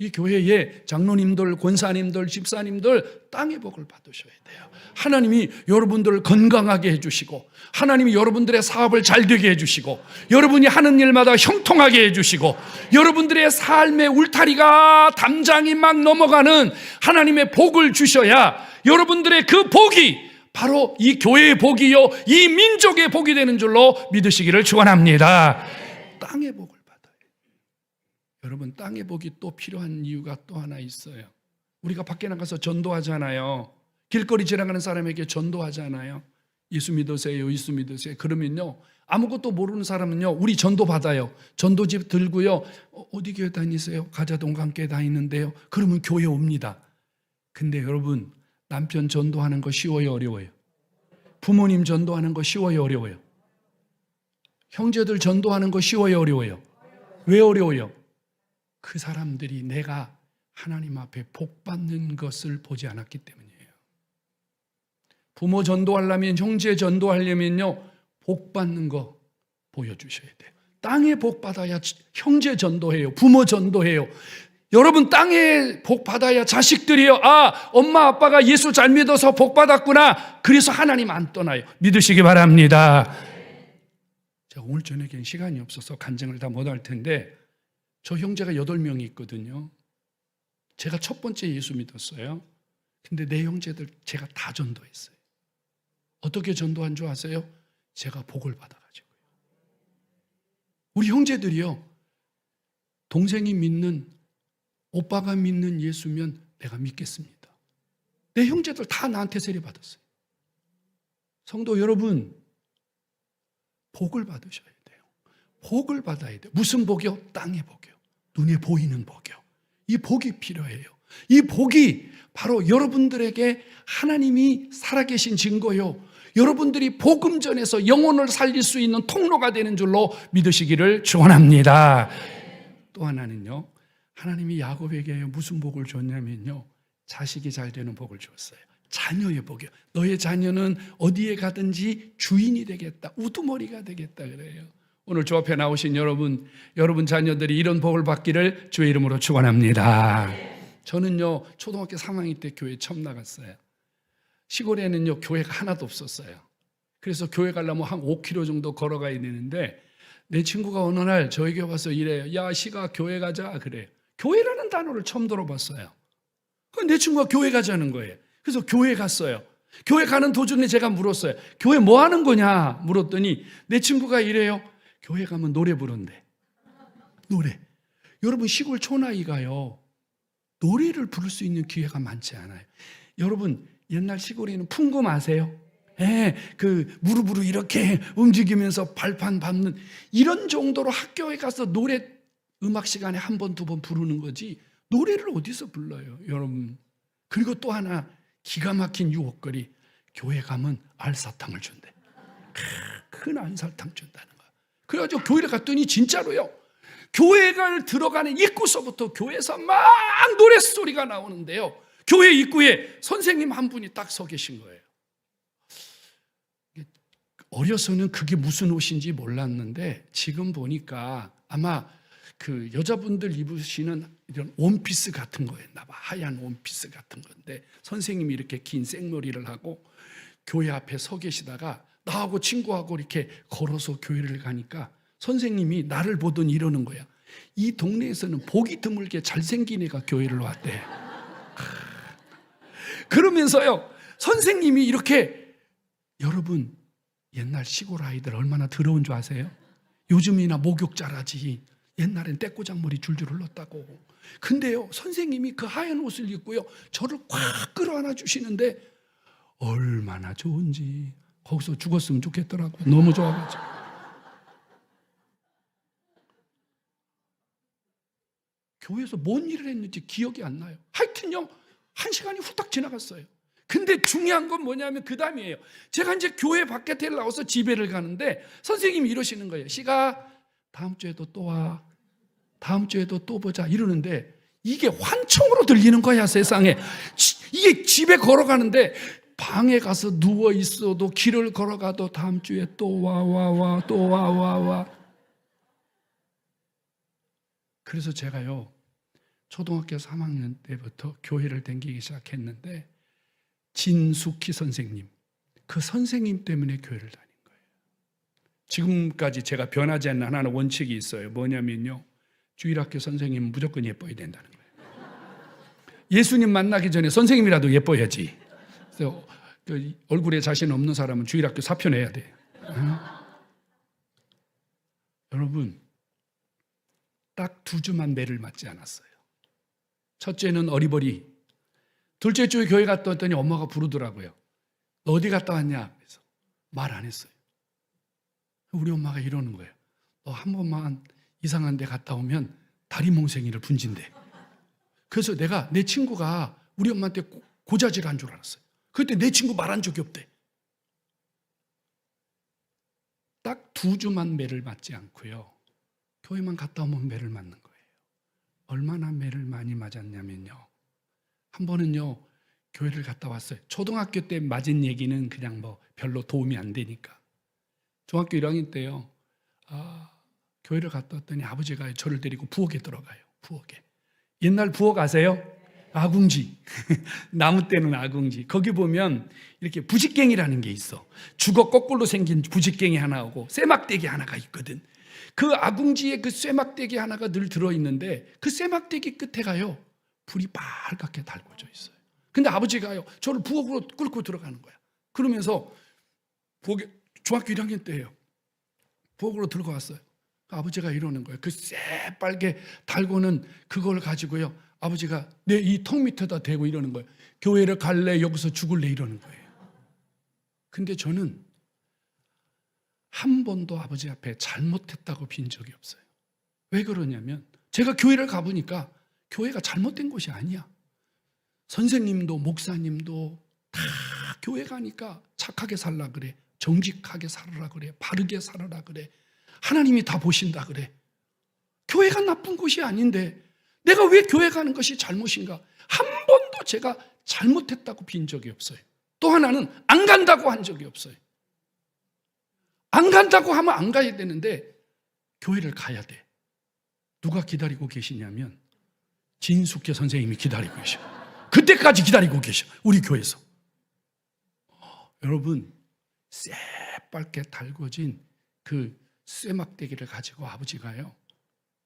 이 교회에 장로님들, 권사님들, 집사님들 땅의 복을 받으셔야 돼요. 하나님이 여러분들을 건강하게 해주시고, 하나님이 여러분들의 사업을 잘 되게 해주시고, 여러분이 하는 일마다 형통하게 해주시고, 여러분들의 삶의 울타리가 담장이 막 넘어가는 하나님의 복을 주셔야 여러분들의 그 복이 바로 이 교회의 복이요, 이 민족의 복이 되는 줄로 믿으시기를 축원합니다. 땅의 복을 받아요. 여러분, 땅의 복이 또 필요한 이유가 또 하나 있어요. 우리가 밖에 나가서 전도하잖아요. 길거리 지나가는 사람에게 전도하잖아요. 예수 믿으세요, 예수 믿으세요. 그러면요, 아무것도 모르는 사람은요, 우리 전도 받아요. 전도집 들고요, 어디 교회 다니세요? 가자동 강교회 다니는데요. 그러면 교회 옵니다. 근데 여러분, 남편 전도하는 거 쉬워요, 어려워요? 부모님 전도하는 거 쉬워요, 어려워요? 형제들 전도하는 거 쉬워요, 어려워요? 왜 어려워요? 그 사람들이 내가 하나님 앞에 복 받는 것을 보지 않았기 때문이에요. 부모 전도하려면, 형제 전도하려면요, 복 받는 거 보여주셔야 돼요. 땅에 복 받아야 형제 전도해요, 부모 전도해요. 여러분, 땅에 복 받아야 자식들이요, 아, 엄마 아빠가 예수 잘 믿어서 복 받았구나. 그래서 하나님 안 떠나요. 믿으시기 바랍니다. 제가 오늘 저녁엔 시간이 없어서 간증을 다 못할 텐데, 저 형제가 8명이 있거든요. 제가 첫 번째 예수 믿었어요. 근데 내 형제들 제가 다 전도했어요. 어떻게 전도한 줄 아세요? 제가 복을 받아가지고요. 우리 형제들이요, 동생이 믿는, 오빠가 믿는 예수면 내가 믿겠습니다. 내 형제들 다 나한테 세례받았어요. 성도 여러분, 복을 받으셔야 돼요. 복을 받아야 돼요. 무슨 복이요? 땅의 복이요. 눈에 보이는 복이요. 이 복이 필요해요. 이 복이 바로 여러분들에게 하나님이 살아계신 증거요, 여러분들이 복음 전에서 영혼을 살릴 수 있는 통로가 되는 줄로 믿으시기를 축원합니다. 또 하나는요, 하나님이 야곱에게 무슨 복을 줬냐면요, 자식이 잘 되는 복을 줬어요. 자녀의 복이요. 너의 자녀는 어디에 가든지 주인이 되겠다, 우두머리가 되겠다 그래요. 오늘 주 앞에 나오신 여러분 자녀들이 이런 복을 받기를 주의 이름으로 축원합니다. 저는요, 초등학교 3학년 때 교회 처음 나갔어요. 시골에는요, 교회가 하나도 없었어요. 그래서 교회 가려면 한 5km 정도 걸어가야 되는데, 내 친구가 어느 날 저에게 와서 이래요. 야, 시가 교회 가자 그래요. 교회라는 단어를 처음 들어봤어요. 내 친구가 교회 가자는 거예요. 그래서 교회 갔어요. 교회 가는 도중에 제가 물었어요. 교회 뭐 하는 거냐 물었더니 내 친구가 이래요. 교회 가면 노래 부른대. 노래. 여러분 시골 촌아이가요. 노래를 부를 수 있는 기회가 많지 않아요. 여러분 옛날 시골에는 풍금 아세요? 예, 그 무릎으로 이렇게 움직이면서 발판 밟는 이런 정도로 학교에 가서 노래 음악 시간에 한 번, 두 번 부르는 거지 노래를 어디서 불러요, 여러분. 그리고 또 하나 기가 막힌 유혹거리. 교회 가면 알사탕을 준대. 큰 알사탕 준다는 거야. 그래가지고 교회를 갔더니 진짜로요. 교회를 들어가는 입구서부터 교회에서 막 노랫소리가 나오는데요. 교회 입구에 선생님 한 분이 딱 서 계신 거예요. 어려서는 그게 무슨 옷인지 몰랐는데 지금 보니까 아마 그 여자분들 입으시는 이런 원피스 같은 거였나 봐. 하얀 원피스 같은 건데 선생님이 이렇게 긴 생머리를 하고 교회 앞에 서 계시다가 나하고 친구하고 이렇게 걸어서 교회를 가니까 선생님이 나를 보더니 이러는 거야. 이 동네에서는 보기 드물게 잘생긴 애가 교회를 왔대. 그러면서요 선생님이 이렇게, 여러분 옛날 시골 아이들 얼마나 더러운 줄 아세요? 요즘이나 목욕자라지 옛날엔 떼꼬장머리 줄줄 흘렀다고. 근데요 선생님이 그 하얀 옷을 입고요 저를 꽉 끌어안아 주시는데 얼마나 좋은지. 거기서 죽었으면 좋겠더라고. 너무 좋아가지고. 교회에서 뭔 일을 했는지 기억이 안 나요. 하여튼요 1시간이 후딱 지나갔어요. 근데 중요한 건 뭐냐면 그 다음이에요. 제가 이제 교회 바깥에 나와서 집회를 가는데 선생님이 이러시는 거예요. 시가 다음 주에도 또 와. 다음 주에도 또 보자. 이러는데 이게 환청으로 들리는 거야, 세상에. 이게 집에 걸어가는데 방에 가서 누워 있어도 길을 걸어가도 다음 주에 또 와, 또 와. 그래서 제가요 초등학교 3학년 때부터 교회를 다니기 시작했는데 진숙희 선생님, 그 선생님 때문에 교회를 다닌 거예요. 지금까지 제가 변하지 않는 하나의 원칙이 있어요. 뭐냐면요 주일학교 선생님은 무조건 예뻐야 된다는 거예요. 예수님 만나기 전에 선생님이라도 예뻐야지. 그래서 그 얼굴에 자신 없는 사람은 주일학교 사표 내야 돼. 여러분 딱 2주만 매를 맞지 않았어요. 첫째는 어리버리. 둘째 주에 교회 갔다 왔더니 엄마가 부르더라고요. 너 어디 갔다 왔냐? 그래서 말 안 했어요. 우리 엄마가 이러는 거예요. 너 한 번만 이상한 데 갔다 오면 다리몽생이를 분진대. 그래서 내가 내 친구가 우리 엄마한테 고자질한 줄 알았어요. 그때 내 친구 말한 적이 없대. 딱 2주만 매를 맞지 않고요. 교회만 갔다 오면 매를 맞는 거예요. 얼마나 매를 많이 맞았냐면요. 한 번은요, 교회를 갔다 왔어요. 초등학교 때 맞은 얘기는 그냥 뭐 별로 도움이 안 되니까. 중학교 1학년 때요, 교회를 갔다 왔더니 아버지가 저를 데리고 부엌에 들어가요. 부엌에. 옛날 부엌 아세요? 아궁지. 나무 때는 아궁지. 거기 보면 이렇게 부직갱이라는 게 있어. 주걱 거꾸로 생긴 부직갱이 하나 오고 쇠막대기 하나가 있거든. 그 아궁지에 그 쇠막대기 하나가 늘 들어있는데 그 쇠막대기 끝에가요 불이 빨갛게 달궈져 있어요. 근데 아버지가요 저를 부엌으로 끌고 들어가는 거야. 그러면서 부엌에 중학교 1학년 때예요. 부엌으로 들고 왔어요. 아버지가 이러는 거예요. 그 새빨개 달고는 그걸 가지고요 아버지가 내 이 턱 밑에다 대고 이러는 거예요. 교회를 갈래? 여기서 죽을래? 이러는 거예요. 근데 저는 한 번도 아버지 앞에 잘못했다고 빈 적이 없어요. 왜 그러냐면 제가 교회를 가보니까 교회가 잘못된 곳이 아니야. 선생님도 목사님도 다 교회 가니까 착하게 살라 그래. 정직하게 살아라 그래. 바르게 살아라 그래. 하나님이 다 보신다 그래. 교회가 나쁜 곳이 아닌데 내가 왜 교회 가는 것이 잘못인가? 한 번도 제가 잘못했다고 빈 적이 없어요. 또 하나는 안 간다고 한 적이 없어요. 안 간다고 하면 안 가야 되는데 교회를 가야 돼. 누가 기다리고 계시냐면 진숙희 선생님이 기다리고 계셔. 그때까지 기다리고 계셔. 우리 교회에서. 여러분 새빨게 달궈진 그 쇠막대기를 가지고 아버지가요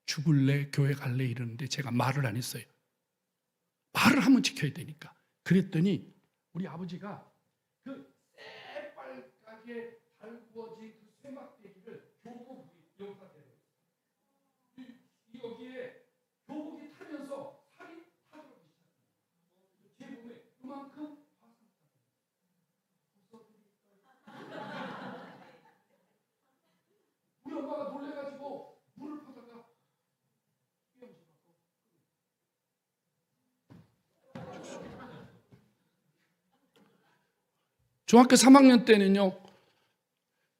죽을래 교회 갈래 이러는데 제가 말을 안 했어요. 말을 한번 지켜야 되니까. 그랬더니 우리 아버지가 그 새빨갛게 달구어진 그 쇠막대기를 교복 여기다 대요. 여기에 교복이 타면서 살이 타들어가기 시작해요. 제 몸에 그만큼 우리 엄마가 놀래가지고 물을 퍼다가 중학교 3학년 때는요,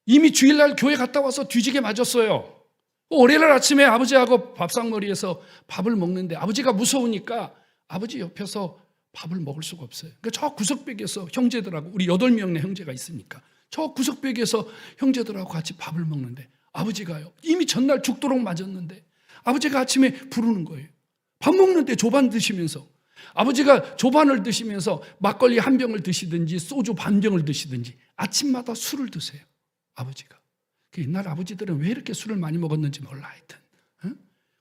이미 주일날 교회 갔다 와서 뒤지게 맞았어요. 월요일 아침에 아버지하고 밥상머리에서 밥을 먹는데 아버지가 무서우니까 아버지 옆에서 밥을 먹을 수가 없어요. 그러니까 저 구석벽에서 형제들하고, 우리 8명의 형제가 있으니까 저 구석벽에서 형제들하고 같이 밥을 먹는데 아버지가요, 이미 전날 죽도록 맞았는데 아버지가 아침에 부르는 거예요. 밥 먹는데 조반 드시면서, 아버지가 조반을 드시면서 막걸리 한 병을 드시든지 소주 반 병을 드시든지 아침마다 술을 드세요. 아버지가. 옛날 아버지들은 왜 이렇게 술을 많이 먹었는지 몰라. 하여튼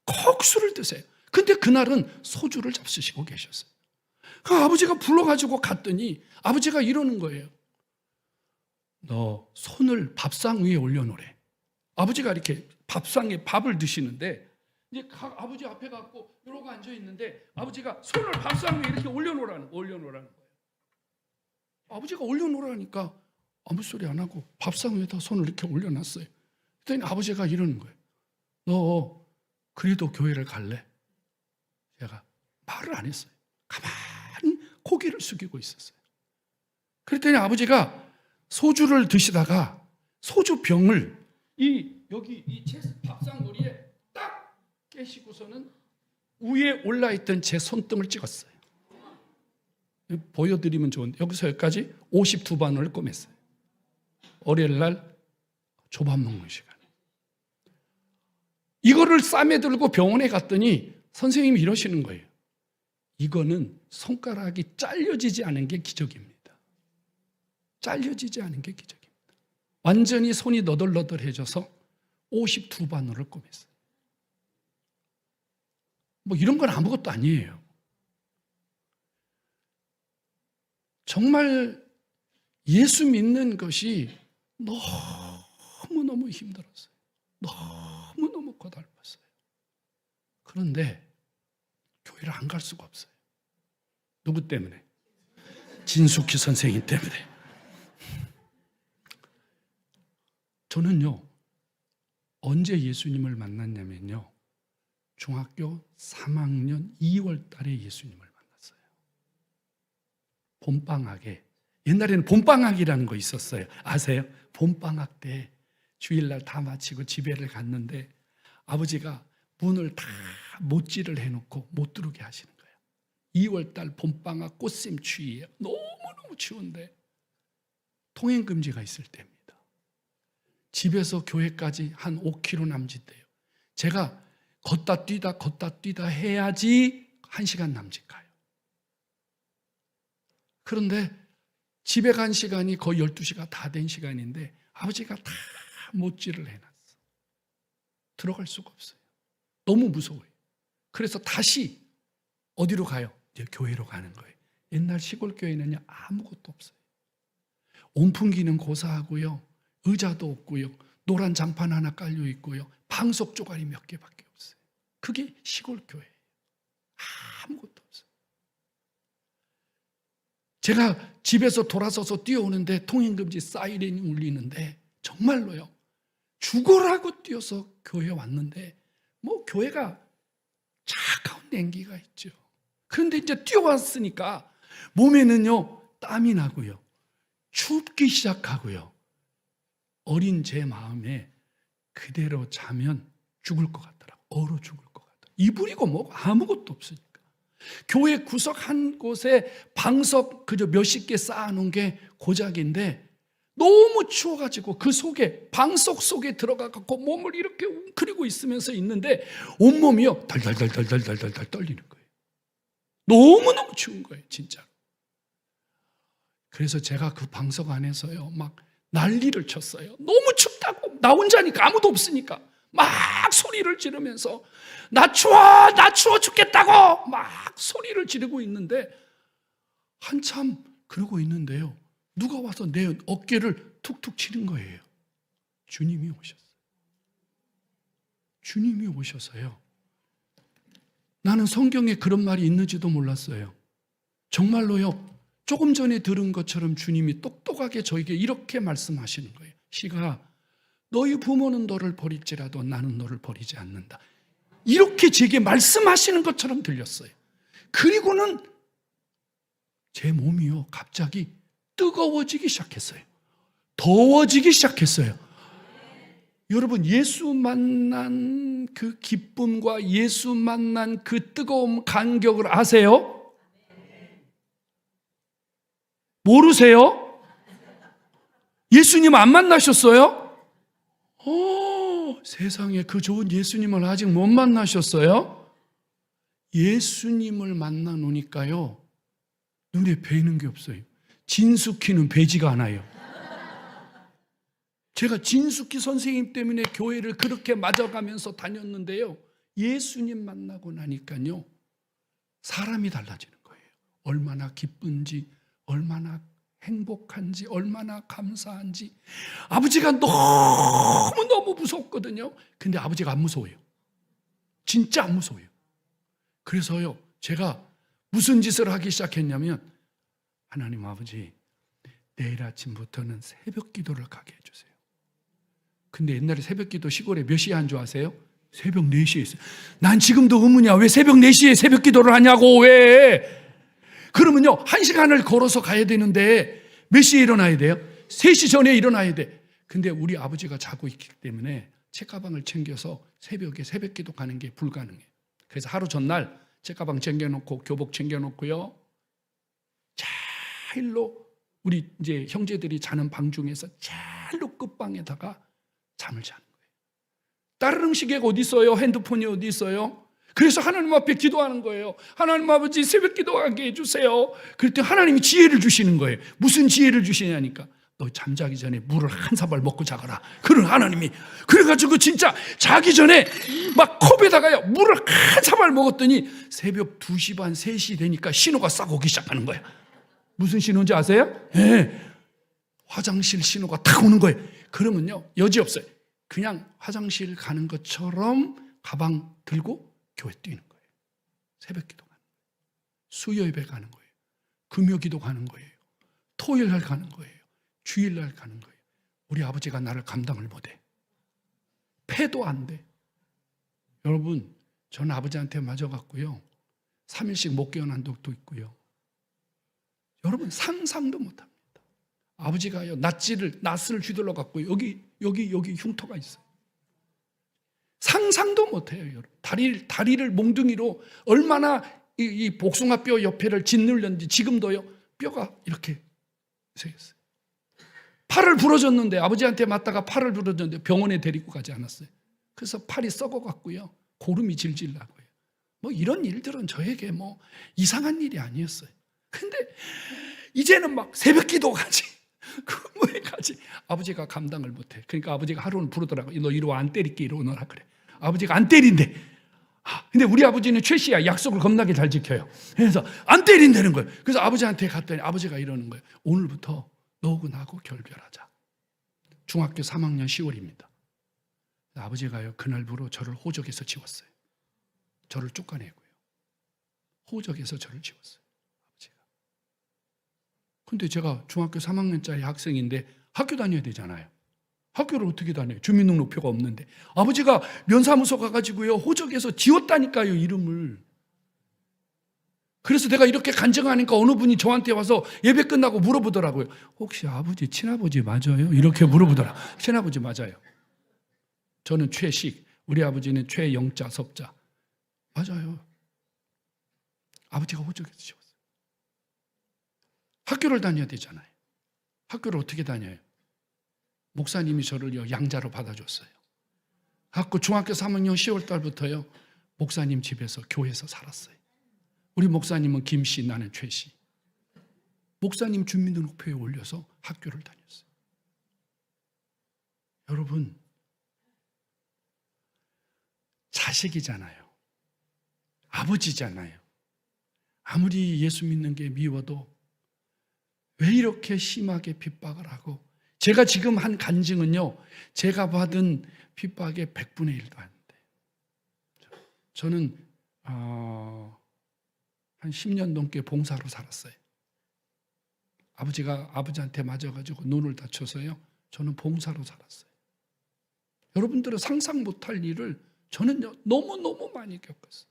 꼭 술을 드세요. 근데 그날은 소주를 잡수시고 계셨어요. 그 아버지가 불러가지고 갔더니 아버지가 이러는 거예요. 너 손을 밥상 위에 올려놓으래. 아버지가 이렇게 밥상에 밥을 드시는데 이제 아버지 앞에 갖고 이러고 앉아 있는데 아버지가 손을 밥상 위에 이렇게 올려놓으라는 거예요. 아버지가 올려놓으라니까 아무 소리 안 하고 밥상 위에다 손을 이렇게 올려놨어요. 그랬더니 아버지가 이러는 거예요. 너 그래도 교회를 갈래? 제가 말을 안 했어요. 가만히 고개를 숙이고 있었어요. 그랬더니 아버지가 소주를 드시다가 소주병을 여기 제 밥상 머리에 딱 깨시고서는 위에 올라있던 제 손등을 찍었어요. 보여드리면 좋은데 여기서 여기까지 52반을 꼬맸어요. 월요일 날 조밥 먹는 시간에. 이거를 쌈에 들고 병원에 갔더니 선생님이 이러시는 거예요. 이거는 손가락이 잘려지지 않은 게 기적입니다. 잘려지지 않은 게 기적입니다. 완전히 손이 너덜너덜해져서 52바늘을 꼬맸어요. 뭐 이런 건 아무것도 아니에요. 정말 예수 믿는 것이 너무너무 힘들었어요. 너무너무 고달팠어요. 그런데 교회를 안 갈 수가 없어요. 누구 때문에? 진숙희 선생님 때문에. 저는요, 언제 예수님을 만났냐면요, 중학교 3학년 2월 달에 예수님을 만났어요. 봄방학에. 옛날에는 봄방학이라는 거 있었어요. 아세요? 봄방학 때 주일날 다 마치고 집에를 갔는데 아버지가 문을 다 못질을 해놓고 못 들어오게 하시는 거예요. 2월달 봄방학 꽃샘 추위에 너무너무 추운데 통행금지가 있을 때입니다. 집에서 교회까지 한 5km 남짓돼요. 제가 걷다 뛰다 해야지 1시간 남짓 가요. 그런데 집에 간 시간이 거의 12시가 다 된 시간인데 아버지가 다 못질을 해놨어. 들어갈 수가 없어요. 너무 무서워요. 그래서 다시 어디로 가요? 이제 교회로 가는 거예요. 옛날 시골 교회는요, 아무것도 없어요. 온풍기는 고사하고요, 의자도 없고요, 노란 장판 하나 깔려 있고요, 방석 조각이 몇 개밖에 없어요. 그게 시골 교회예요. 아무것도 없어요. 제가 집에서 돌아서서 뛰어오는데 통행금지 사이렌이 울리는데 정말로요, 죽어라고 뛰어서 교회에 왔는데 뭐 교회가 차가운 냉기가 있죠. 그런데 이제 뛰어왔으니까 몸에는요 땀이 나고요, 춥기 시작하고요, 어린 제 마음에 그대로 자면 죽을 것 같더라고요. 얼어 죽을 것 같더라고요. 이불이고 뭐고 아무것도 없으니까. 교회 구석 한 곳에 방석 그저 몇십 개 쌓아놓은 게 고작인데 너무 추워가지고 그 속에, 방석 속에 들어가갖고 몸을 이렇게 웅크리고 있으면서 있는데 온몸이요 달달달달달달달 떨리는 거예요. 너무너무 추운 거예요, 진짜. 그래서 제가 그 방석 안에서요 막 난리를 쳤어요. 너무 춥다고. 나 혼자니까, 아무도 없으니까 막 소리를 지르면서 나 추워 죽겠다고 막 소리를 지르고 있는데 한참 그러고 있는데요. 누가 와서 내 어깨를 툭툭 치는 거예요. 주님이 오셨어요. 주님이 오셔서요. 나는 성경에 그런 말이 있는지도 몰랐어요. 정말로요. 조금 전에 들은 것처럼 주님이 똑똑하게 저에게 이렇게 말씀하시는 거예요. 시가 너희 부모는 너를 버릴지라도 나는 너를 버리지 않는다. 이렇게 제게 말씀하시는 것처럼 들렸어요. 그리고는 제 몸이요 갑자기 뜨거워지기 시작했어요. 더워지기 시작했어요. 여러분, 예수 만난 그 기쁨과 예수 만난 그 뜨거움 간격을 아세요? 모르세요? 예수님 안 만나셨어요? 세상에 그 좋은 예수님을 아직 못 만나셨어요? 예수님을 만나 놓으니까요 눈에 뵈는 게 없어요. 진숙희는 뵈지가 않아요. 제가 진숙희 선생님 때문에 교회를 그렇게 맞아가면서 다녔는데요, 예수님 만나고 나니까요 사람이 달라지는 거예요. 얼마나 기쁜지, 얼마나 행복한지, 얼마나 감사한지. 아버지가 너무너무 무섭거든요. 근데 아버지가 안 무서워요. 진짜 안 무서워요. 그래서요 제가 무슨 짓을 하기 시작했냐면, 하나님 아버지 내일 아침부터는 새벽 기도를 가게 해주세요. 근데 옛날에 새벽 기도 시골에 몇 시에 한 줄 아세요? 새벽 4시에 있어요. 난 지금도 의문이야. 왜 새벽 4시에 새벽 기도를 하냐고. 왜? 그러면요 1시간을 걸어서 가야 되는데 몇 시에 일어나야 돼요? 3시 전에 일어나야 돼. 근데 우리 아버지가 자고 있기 때문에 책가방을 챙겨서 새벽에 새벽 기도 가는 게 불가능해요. 그래서 하루 전날 책가방 챙겨놓고 교복 챙겨놓고요 차일로 우리 이제 형제들이 자는 방 중에서 차일로 끝방에다가 잠을 자는 거예요. 다른 음식이 어디 있어요? 핸드폰이 어디 있어요? 그래서 하나님 앞에 기도하는 거예요. 하나님 아버지 새벽 기도하게 해주세요. 그랬더니 하나님이 지혜를 주시는 거예요. 무슨 지혜를 주시냐니까, 너 잠자기 전에 물을 한 사발 먹고 자거라. 그런 하나님이. 그래가지고 진짜 자기 전에 막 컵에다가요 물을 한 사발 먹었더니 새벽 2시 반 3시 되니까 신호가 싹 오기 시작하는 거예요. 무슨 신호인지 아세요? 네. 화장실 신호가 탁 오는 거예요. 그러면요 여지없어요. 그냥 화장실 가는 것처럼 가방 들고 교회 뛰는 거예요. 새벽 기도 가는 거예요. 수요 예배 가는 거예요. 금요 기도 가는 거예요. 토요일 날 가는 거예요. 주일 날 가는 거예요. 우리 아버지가 나를 감당을 못해. 패도 안 돼. 여러분, 저는 아버지한테 맞아갔고요 3일씩 못 깨어난 적도 있고요. 여러분 상상도 못합니다. 아버지가요 낫을 휘둘러 갖고 여기 흉터가 있어요. 상상도 못해요. 여러분. 다리를 몽둥이로 얼마나 이 복숭아뼈 옆에를 짓눌렸는지 지금도요 뼈가 이렇게 생겼어요. 팔을 부러졌는데, 아버지한테 맞다가 팔을 부러졌는데 병원에 데리고 가지 않았어요. 그래서 팔이 썩어갖고요 고름이 질질 나고요. 뭐 이런 일들은 저에게 뭐 이상한 일이 아니었어요. 근데 이제는 막 새벽 기도까지 근무에까지 아버지가 감당을 못해. 그러니까 아버지가 하루는 부르더라고요. 너 이리 와, 안 때릴게, 이리 오너라 그래. 아버지가 안 때린대. 근데 우리 아버지는 최씨야. 약속을 겁나게 잘 지켜요. 그래서 안 때린다는 거예요. 그래서 아버지한테 갔더니 아버지가 이러는 거예요. 오늘부터 너하고 나하고 결별하자. 중학교 3학년 10월입니다. 아버지가요 그날부로 저를 호적에서 지웠어요. 저를 쫓아내고요 호적에서 저를 지웠어요. 아버지가. 근데 제가 중학교 3학년짜리 학생인데 학교 다녀야 되잖아요. 학교를 어떻게 다녀요? 주민등록표가 없는데. 아버지가 면사무소 가가지고요 호적에서 지웠다니까요 이름을. 그래서 내가 이렇게 간증하니까 어느 분이 저한테 와서 예배 끝나고 물어보더라고요. 혹시 아버지 친아버지 맞아요? 이렇게 물어보더라. 친아버지 맞아요. 저는 최식, 우리 아버지는 최영자, 석자. 맞아요. 아버지가 호적에서 지웠어요. 학교를 다녀야 되잖아요. 학교를 어떻게 다녀요? 목사님이 저를요 양자로 받아줬어요. 갖고 중학교 3학년 10월 달부터요 목사님 집에서 교회에서 살았어요. 우리 목사님은 김씨, 나는 최씨. 목사님 주민등록표에 올려서 학교를 다녔어요. 여러분, 자식이잖아요. 아버지잖아요. 아무리 예수 믿는 게 미워도 왜 이렇게 심하게 핍박을 하고, 제가 지금 한 간증은요, 제가 받은 핍박의 100분의 1도 안 돼요. 저는 한 10년 넘게 봉사로 살았어요. 아버지가 아버지한테 맞아가지고 눈을 다쳐서요, 저는 봉사로 살았어요. 여러분들은 상상 못할 일을 저는 너무너무 많이 겪었어요.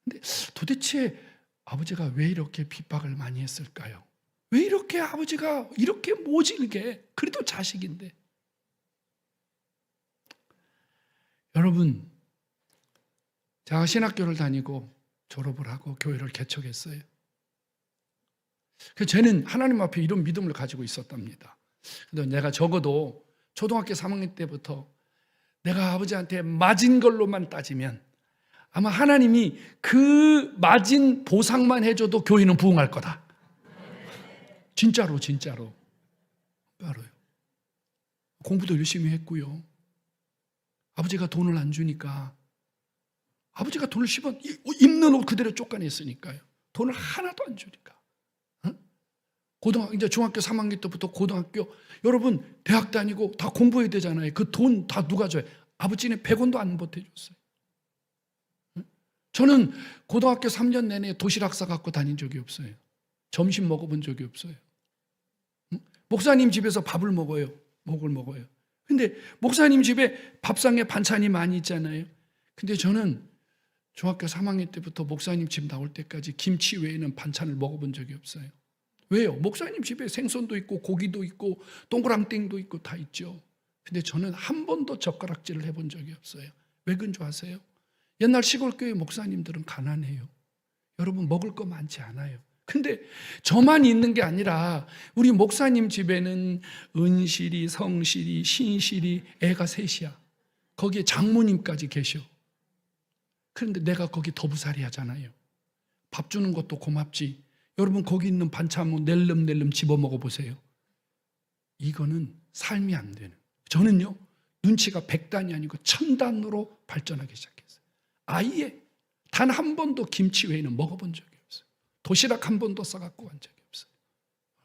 근데 도대체 아버지가 왜 이렇게 핍박을 많이 했을까요? 왜 이렇게 아버지가 이렇게 모질게, 그래도 자식인데. 여러분, 제가 신학교를 다니고 졸업을 하고 교회를 개척했어요. 그래서 저는 하나님 앞에 이런 믿음을 가지고 있었답니다. 근데 내가 적어도 초등학교 3학년 때부터 내가 아버지한테 맞은 걸로만 따지면 아마 하나님이 그 맞은 보상만 해줘도 교회는 부흥할 거다. 진짜로. 바로요. 공부도 열심히 했고요. 아버지가 돈을 안 주니까, 아버지가 돈을 입는 옷 그대로 쫓아냈으니까요. 돈을 하나도 안 주니까. 이제 중학교 3학년 때부터 고등학교, 여러분 대학 다니고 다 공부해야 되잖아요. 그 돈 다 누가 줘요? 아버지는 100원도 안 보태줬어요. 저는 고등학교 3년 내내 도시락 싸갖고 다닌 적이 없어요. 점심 먹어본 적이 없어요. 목사님 집에서 밥을 먹어요. 근데 목사님 집에 밥상에 반찬이 많이 있잖아요. 근데 저는 중학교 3학년 때부터 목사님 집 나올 때까지 김치 외에는 반찬을 먹어본 적이 없어요. 왜요? 목사님 집에 생선도 있고 고기도 있고 동그랑땡도 있고 다 있죠. 근데 저는 한 번도 젓가락질을 해본 적이 없어요. 왜 그런 줄 아세요? 옛날 시골교회 목사님들은 가난해요. 여러분 먹을 거 많지 않아요. 근데 저만 있는 게 아니라 우리 목사님 집에는 은실이, 성실이, 신실이, 애가 셋이야. 거기에 장모님까지 계셔. 그런데 내가 거기 더부살이 하잖아요. 밥 주는 것도 고맙지. 여러분 거기 있는 반찬 뭐 낼름낼름 집어 먹어보세요. 이거는 삶이 안 되는. 저는요, 눈치가 100단이 아니고 1000단으로 발전하기 시작했어요. 아예 단 한 번도 김치 외에는 먹어본 적이 없어요. 도시락 한 번도 싸갖고 간 적이 없어요.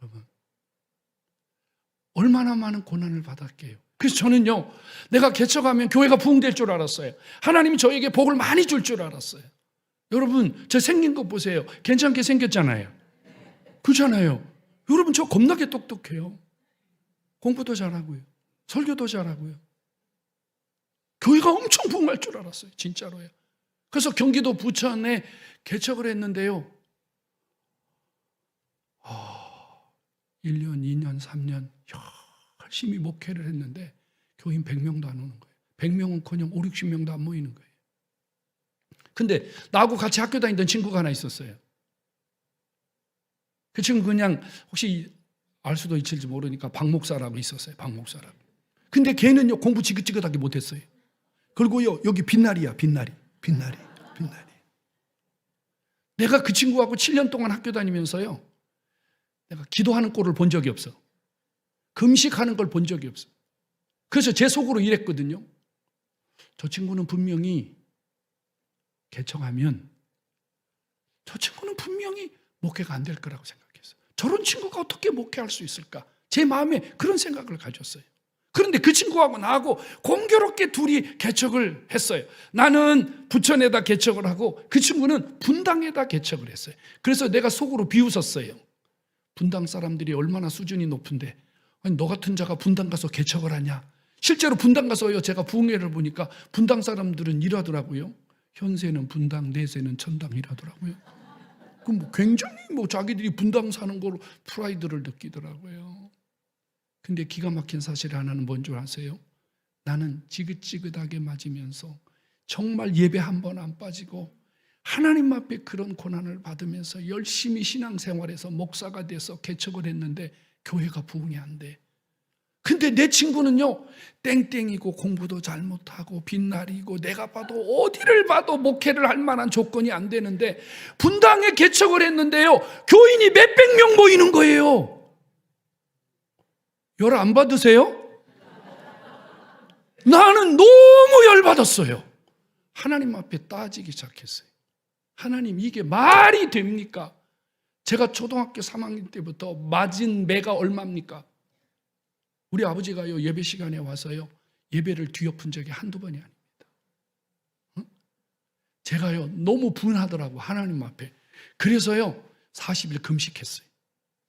여러분, 얼마나 많은 고난을 받았게요. 그래서 저는요, 내가 개척하면 교회가 부흥될 줄 알았어요. 하나님이 저에게 복을 많이 줄 줄 알았어요. 여러분, 저 생긴 거 보세요. 괜찮게 생겼잖아요. 그렇잖아요. 여러분, 저 겁나게 똑똑해요. 공부도 잘하고요. 설교도 잘하고요. 교회가 엄청 부흥할 줄 알았어요. 진짜로요. 그래서 경기도 부천에 개척을 했는데요. 1년, 2년, 3년 열심히 목회를 했는데 교인 100명도 안 오는 거예요. 100명은커녕 5, 60명도 안 모이는 거예요. 근데 나하고 같이 학교 다니던 친구가 하나 있었어요. 그 친구 그냥 혹시 알 수도 있을지 모르니까 박 목사라고 있었어요. 박 목사라고. 근데 걔는요, 공부 지긋지긋하게 못했어요. 그리고요, 여기 빛날이야. 빛날이. 내가 그 친구하고 7년 동안 학교 다니면서요, 내가 기도하는 꼴을 본 적이 없어. 금식하는 걸 본 적이 없어. 그래서 제 속으로 이랬거든요. 저 친구는 분명히 개척하면 저 친구는 분명히 목회가 안 될 거라고 생각했어요. 저런 친구가 어떻게 목회할 수 있을까? 제 마음에 그런 생각을 가졌어요. 그런데 그 친구하고 나하고 공교롭게 둘이 개척을 했어요. 나는 부천에다 개척을 하고 그 친구는 분당에다 개척을 했어요. 그래서 내가 속으로 비웃었어요. 분당 사람들이 얼마나 수준이 높은데, 아니, 너 같은 자가 분당 가서 개척을 하냐? 실제로 분당 가서요, 제가 부흥회를 보니까 분당 사람들은 이러더라고요. 현세는 분당, 내세는 천당 이라더라고요. 그럼 굉장히 자기들이 분당 사는 거로 프라이드를 느끼더라고요. 근데 기가 막힌 사실 하나는 뭔 줄 아세요? 나는 지긋지긋하게 맞으면서 정말 예배 한 번 안 빠지고 하나님 앞에 그런 고난을 받으면서 열심히 신앙생활에서 목사가 돼서 개척을 했는데 교회가 부흥이 안 돼. 근데 내 친구는요, 땡땡이고 공부도 잘 못하고 빛날이고 내가 봐도 어디를 봐도 목회를 할 만한 조건이 안 되는데 분당에 개척을 했는데요, 교인이 몇백 명 모이는 거예요. 열 안 받으세요? 나는 너무 너무 열받았어요. 하나님 앞에 따지기 시작했어요. 하나님, 이게 말이 됩니까? 제가 초등학교 3학년 때부터 맞은 매가 얼마입니까? 우리 아버지가요, 예배 시간에 와서요, 예배를 뒤엎은 적이 한두 번이 아닙니다. 제가요, 너무 분하더라고, 하나님 앞에. 그래서요, 40일 금식했어요.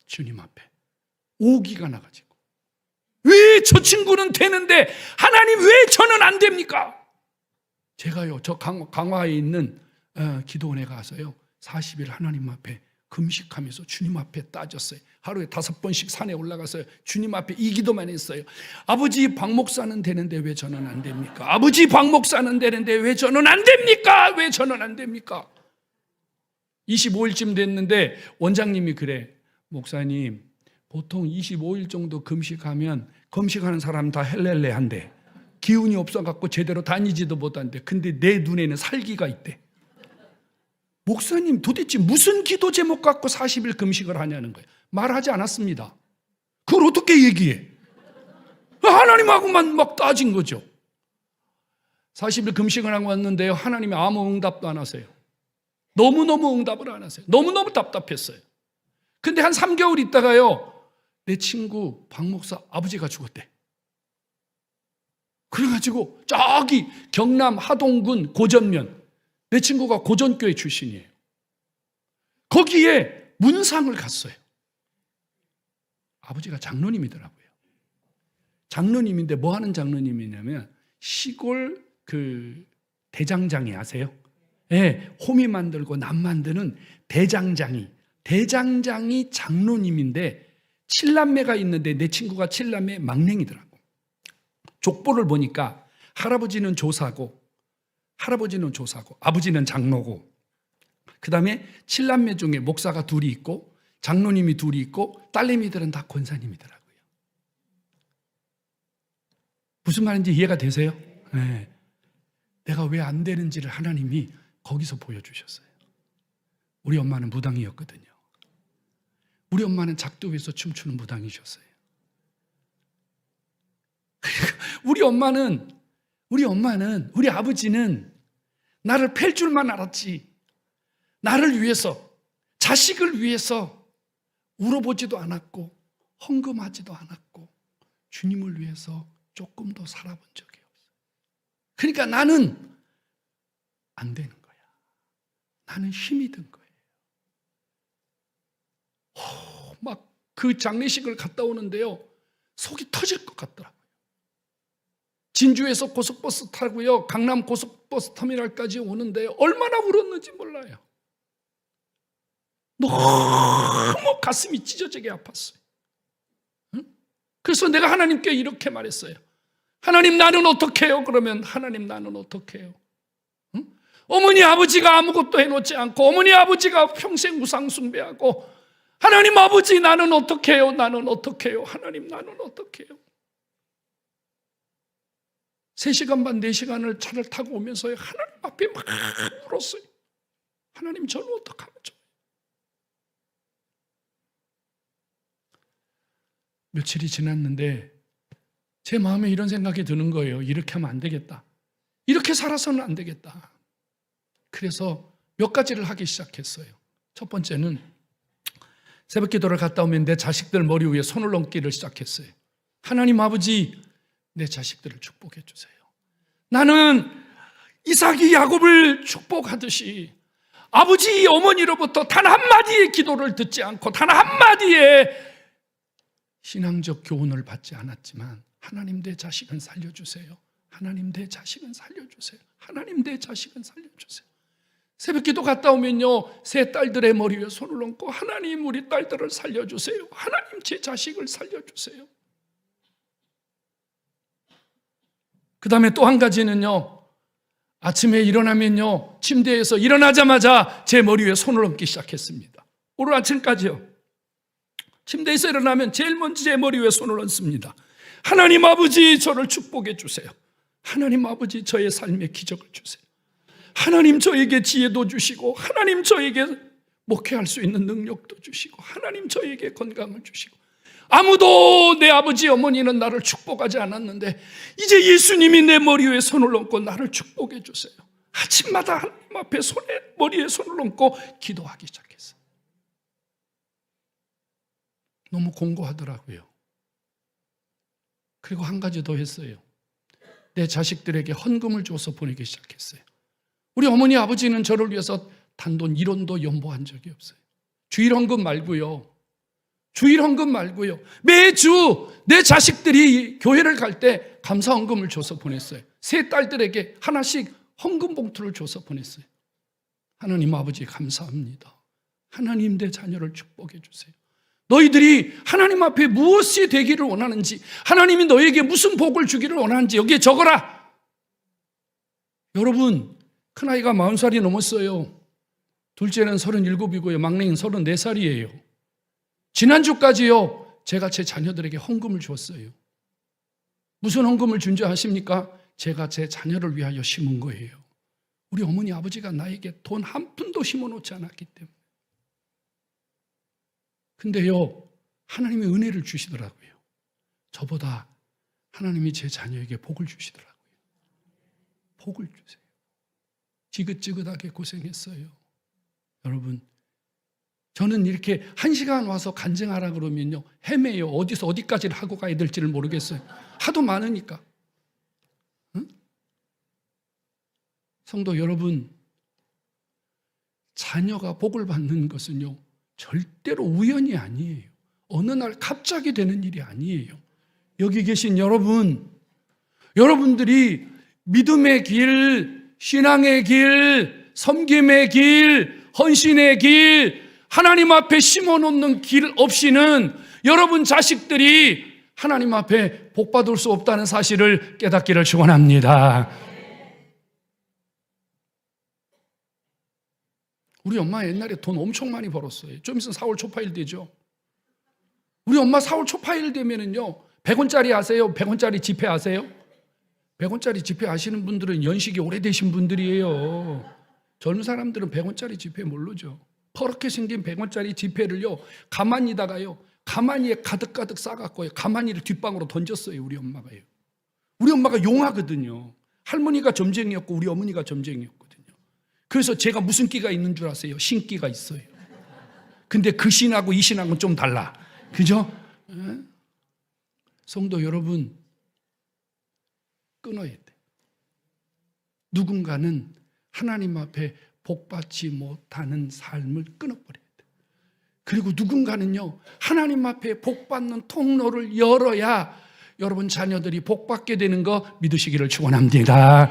주님 앞에. 오기가 나가지고. 왜 저 친구는 되는데 하나님 왜 저는 안 됩니까? 제가요, 저 강화에 있는 기도원에 가서요, 40일 하나님 앞에 금식하면서 주님 앞에 따졌어요. 하루에 5번씩 산에 올라가서 주님 앞에 이 기도만 했어요. 아버지, 박 목사는 되는데 왜 저는 안 됩니까? 아버지, 박 목사는 되는데 왜 저는 안 됩니까? 왜 저는 안 됩니까? 25일쯤 됐는데 원장님이 그래, 목사님, 보통 25일 정도 금식하면 금식하는 사람 다 헬렐레 한대. 기운이 없어갖고 제대로 다니지도 못한대. 근데 내 눈에는 살기가 있대. 목사님, 도대체 무슨 기도 제목 갖고 40일 금식을 하냐는 거예요. 말하지 않았습니다. 그걸 어떻게 얘기해? 하나님하고만 막 따진 거죠. 40일 금식을 하고 왔는데요, 하나님이 아무 응답도 안 하세요. 너무너무 응답을 안 하세요. 너무너무 답답했어요. 근데 한 3개월 있다가요, 내 친구 박 목사 아버지가 죽었대. 그래가지고 저기 경남 하동군 고전면, 내 친구가 고전교회 출신이에요. 거기에 문상을 갔어요. 아버지가 장로님이더라고요. 장로님인데 뭐 하는 장로님이냐면 시골 그 대장장이 아세요? 네, 호미 만들고 남 만드는 대장장이 장로님인데 7남매가 있는데 내 친구가 7남매 막냉이더라고. 족보를 보니까 할아버지는 조사고 아버지는 장로고, 그 다음에 7남매 중에 목사가 둘이 있고 장로님이 둘이 있고 딸내미들은 다 권사님이더라고요. 무슨 말인지 이해가 되세요? 네. 내가 왜 안 되는지를 하나님이 거기서 보여주셨어요. 우리 엄마는 무당이었거든요. 우리 엄마는 작두에서 춤추는 무당이셨어요. 우리 아버지는 나를 팰 줄만 알았지, 나를 위해서, 자식을 위해서 울어보지도 않았고 헌금하지도 않았고 주님을 위해서 조금도 살아본 적이 없어요. 그러니까 나는 안 되는 거야. 나는 힘이 든 거예요. 막 그 장례식을 갔다 오는데요, 속이 터질 것 같더라고요. 진주에서 고속버스 타고요, 강남 고속버스 터미널까지 오는데 얼마나 울었는지 몰라요. 너무 가슴이 찢어지게 아팠어요. 그래서 내가 하나님께 이렇게 말했어요. 하나님, 나는 어떻게 해요? 그러면 하나님, 나는 어떻게 해요? 어머니 아버지가 아무것도 해놓지 않고 어머니 아버지가 평생 우상 숭배하고, 하나님 아버지, 나는 어떻게 해요? 나는 어떻게 해요? 하나님, 나는 어떻게 해요? 3시간 반, 4시간을 차를 타고 오면서 하나님 앞에 막 울었어요. 하나님, 저는 어떡하면 좋아요? 며칠이 지났는데 제 마음에 이런 생각이 드는 거예요. 이렇게 하면 안 되겠다. 이렇게 살아서는 안 되겠다. 그래서 몇 가지를 하기 시작했어요. 첫 번째는 새벽 기도를 갔다 오면 내 자식들 머리 위에 손을 얹기를 시작했어요. 하나님 아버지, 내 자식들을 축복해 주세요. 나는 이삭이 야곱을 축복하듯이 아버지, 어머니로부터 단 한마디의 기도를 듣지 않고 단 한마디의 신앙적 교훈을 받지 않았지만, 하나님, 내 자식은 살려주세요. 하나님, 내 자식은 살려주세요. 하나님, 내 자식은 살려주세요. 새벽 기도 갔다 오면요, 세 딸들의 머리 위에 손을 얹고, 하나님, 우리 딸들을 살려주세요. 하나님, 제 자식을 살려주세요. 그 다음에 또 한 가지는요, 아침에 일어나면요, 침대에서 일어나자마자 제 머리 위에 손을 얹기 시작했습니다. 오늘 아침까지요. 침대에서 일어나면 제일 먼저 제 머리 위에 손을 얹습니다. 하나님 아버지, 저를 축복해 주세요. 하나님 아버지, 저의 삶에 기적을 주세요. 하나님, 저에게 지혜도 주시고, 하나님, 저에게 목회할 수 있는 능력도 주시고, 하나님, 저에게 건강을 주시고, 아무도 내 아버지 어머니는 나를 축복하지 않았는데 이제 예수님이 내 머리 위에 손을 얹고 나를 축복해 주세요. 아침마다 하나님 앞에 머리에 손을 얹고 기도하기 시작했어요. 너무 공고하더라고요. 그리고 한 가지 더 했어요. 내 자식들에게 헌금을 줘서 보내기 시작했어요. 우리 어머니 아버지는 저를 위해서 단돈 1원도 연보한 적이 없어요. 주일 헌금 말고요. 주일 헌금 말고요. 매주 내 자식들이 교회를 갈 때 감사 헌금을 줘서 보냈어요. 세 딸들에게 하나씩 헌금 봉투를 줘서 보냈어요. 하나님 아버지 감사합니다. 하나님 내 자녀를 축복해 주세요. 너희들이 하나님 앞에 무엇이 되기를 원하는지, 하나님이 너에게 무슨 복을 주기를 원하는지 여기에 적어라. 여러분, 큰아이가 40살이 넘었어요. 둘째는 37이고요. 막내는 34살이에요. 지난주까지요, 제가 제 자녀들에게 헌금을 줬어요. 무슨 헌금을 준 줄 아십니까? 제가 제 자녀를 위하여 심은 거예요. 우리 어머니 아버지가 나에게 돈 한 푼도 심어놓지 않았기 때문에. 근데요, 하나님이 은혜를 주시더라고요. 저보다 하나님이 제 자녀에게 복을 주시더라고요. 복을 주세요. 지긋지긋하게 고생했어요. 여러분, 저는 이렇게 1시간 와서 간증하라 그러면요, 헤매요. 어디서 어디까지를 하고 가야 될지를 모르겠어요. 하도 많으니까. 응? 성도 여러분, 자녀가 복을 받는 것은요, 절대로 우연이 아니에요. 어느 날 갑자기 되는 일이 아니에요. 여기 계신 여러분, 여러분들이 믿음의 길, 신앙의 길, 섬김의 길, 헌신의 길, 하나님 앞에 심어놓는 길 없이는 여러분 자식들이 하나님 앞에 복 받을 수 없다는 사실을 깨닫기를 축원합니다. 우리 엄마 옛날에 돈 엄청 많이 벌었어요. 좀 있으면 4월 초파일 되죠. 우리 엄마 4월 초파일 되면은요, 100원짜리 아세요? 100원짜리 지폐 아세요? 100원짜리 지폐 아시는 분들은 연식이 오래되신 분들이에요. 젊은 사람들은 100원짜리 지폐 모르죠. 퍼렇게 생긴 100원짜리 지폐를요, 가만히다가요, 가만히에 가득가득 싸갖고요, 가만히를 뒷방으로 던졌어요. 우리 엄마가요. 우리 엄마가 용하거든요. 할머니가 점쟁이였고 우리 어머니가 점쟁이였거든요. 그래서 제가 무슨 끼가 있는 줄 아세요? 신끼가 있어요. 근데 그 신하고 이 신하고는 좀 달라. 그죠? 성도 여러분, 끊어야 돼. 누군가는 하나님 앞에 복받지 못하는 삶을 끊어버려야 돼. 그리고 누군가는요, 하나님 앞에 복받는 통로를 열어야 여러분 자녀들이 복받게 되는 거 믿으시기를 축원합니다.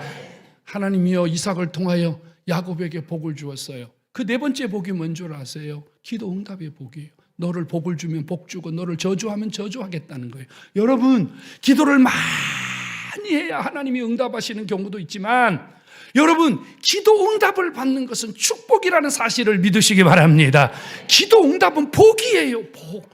하나님이요, 이삭을 통하여 야곱에게 복을 주었어요. 그 네 번째 복이 뭔 줄 아세요? 기도 응답의 복이에요. 너를 복을 주면 복 주고 너를 저주하면 저주하겠다는 거예요. 여러분, 기도를 많이 해야 하나님이 응답하시는 경우도 있지만, 여러분, 기도 응답을 받는 것은 축복이라는 사실을 믿으시기 바랍니다. 기도 응답은 복이에요. 복.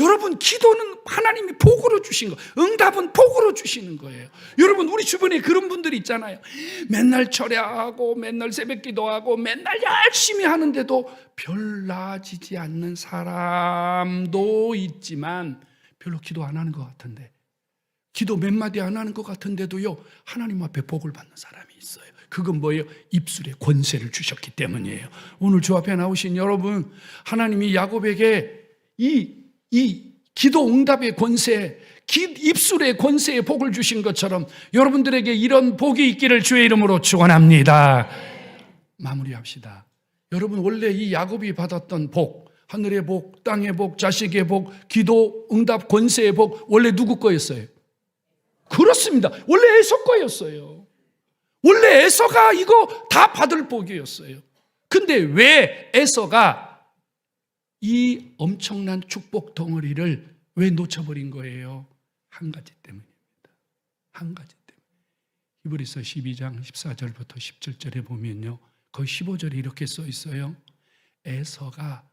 여러분, 기도는 하나님이 복으로 주신 거, 응답은 복으로 주시는 거예요. 여러분, 우리 주변에 그런 분들이 있잖아요. 맨날 철야하고 맨날 새벽 기도하고 맨날 열심히 하는데도 별 나아지지 않는 사람도 있지만, 별로 기도 안 하는 것 같은데, 기도 몇 마디 안 하는 것 같은데도요, 하나님 앞에 복을 받는 사람이 있어요. 그건 뭐예요? 입술에 권세를 주셨기 때문이에요. 오늘 주 앞에 나오신 여러분, 하나님이 야곱에게 이 기도 응답의 권세, 입술의 권세에 복을 주신 것처럼 여러분들에게 이런 복이 있기를 주의 이름으로 축원합니다. 마무리합시다. 여러분, 원래 이 야곱이 받았던 복, 하늘의 복, 땅의 복, 자식의 복, 기도 응답 권세의 복, 원래 누구 거였어요? 그렇습니다. 원래 에서 거였어요. 원래 에서가 이거 다 받을 복이었어요. 근데 왜 에서가 이 엄청난 축복 덩어리를 왜 놓쳐버린 거예요? 한 가지 때문입니다. 한 가지 때문에. 히브리서 12장 14절부터 17절에 보면요, 거의 15절에 이렇게 써 있어요. 에서가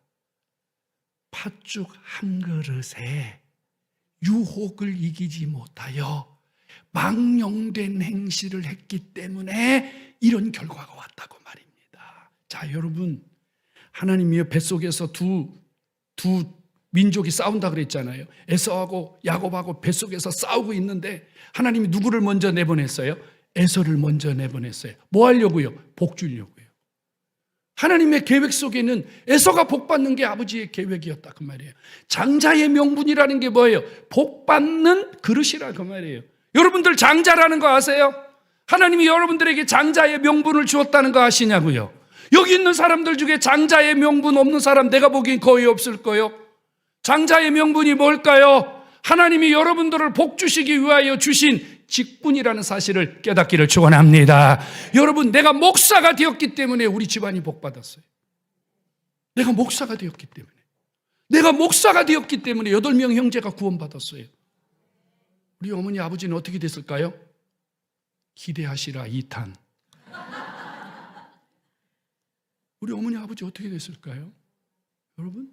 팥죽 한 그릇에 유혹을 이기지 못하여 망령된 행실을 했기 때문에 이런 결과가 왔다고 말입니다. 자, 여러분, 하나님이요, 뱃속에서 두 민족이 싸운다 그랬잖아요. 에서하고 야곱하고 뱃속에서 싸우고 있는데 하나님이 누구를 먼저 내보냈어요? 에서를 먼저 내보냈어요. 뭐 하려고요? 복 주려고요. 하나님의 계획 속에는 에서가 복 받는 게 아버지의 계획이었다 그 말이에요. 장자의 명분이라는 게 뭐예요? 복 받는 그릇이라 그 말이에요. 여러분들 장자라는 거 아세요? 하나님이 여러분들에게 장자의 명분을 주었다는 거 아시냐고요? 여기 있는 사람들 중에 장자의 명분 없는 사람 내가 보기엔 거의 없을 거예요. 장자의 명분이 뭘까요? 하나님이 여러분들을 복 주시기 위하여 주신 직분이라는 사실을 깨닫기를 축원합니다. 여러분, 내가 목사가 되었기 때문에 우리 집안이 복 받았어요. 내가 목사가 되었기 때문에. 내가 목사가 되었기 때문에 8명 형제가 구원받았어요. 우리 어머니 아버지는 어떻게 됐을까요? 기대하시라 2탄. 우리 어머니 아버지 어떻게 됐을까요? 여러분,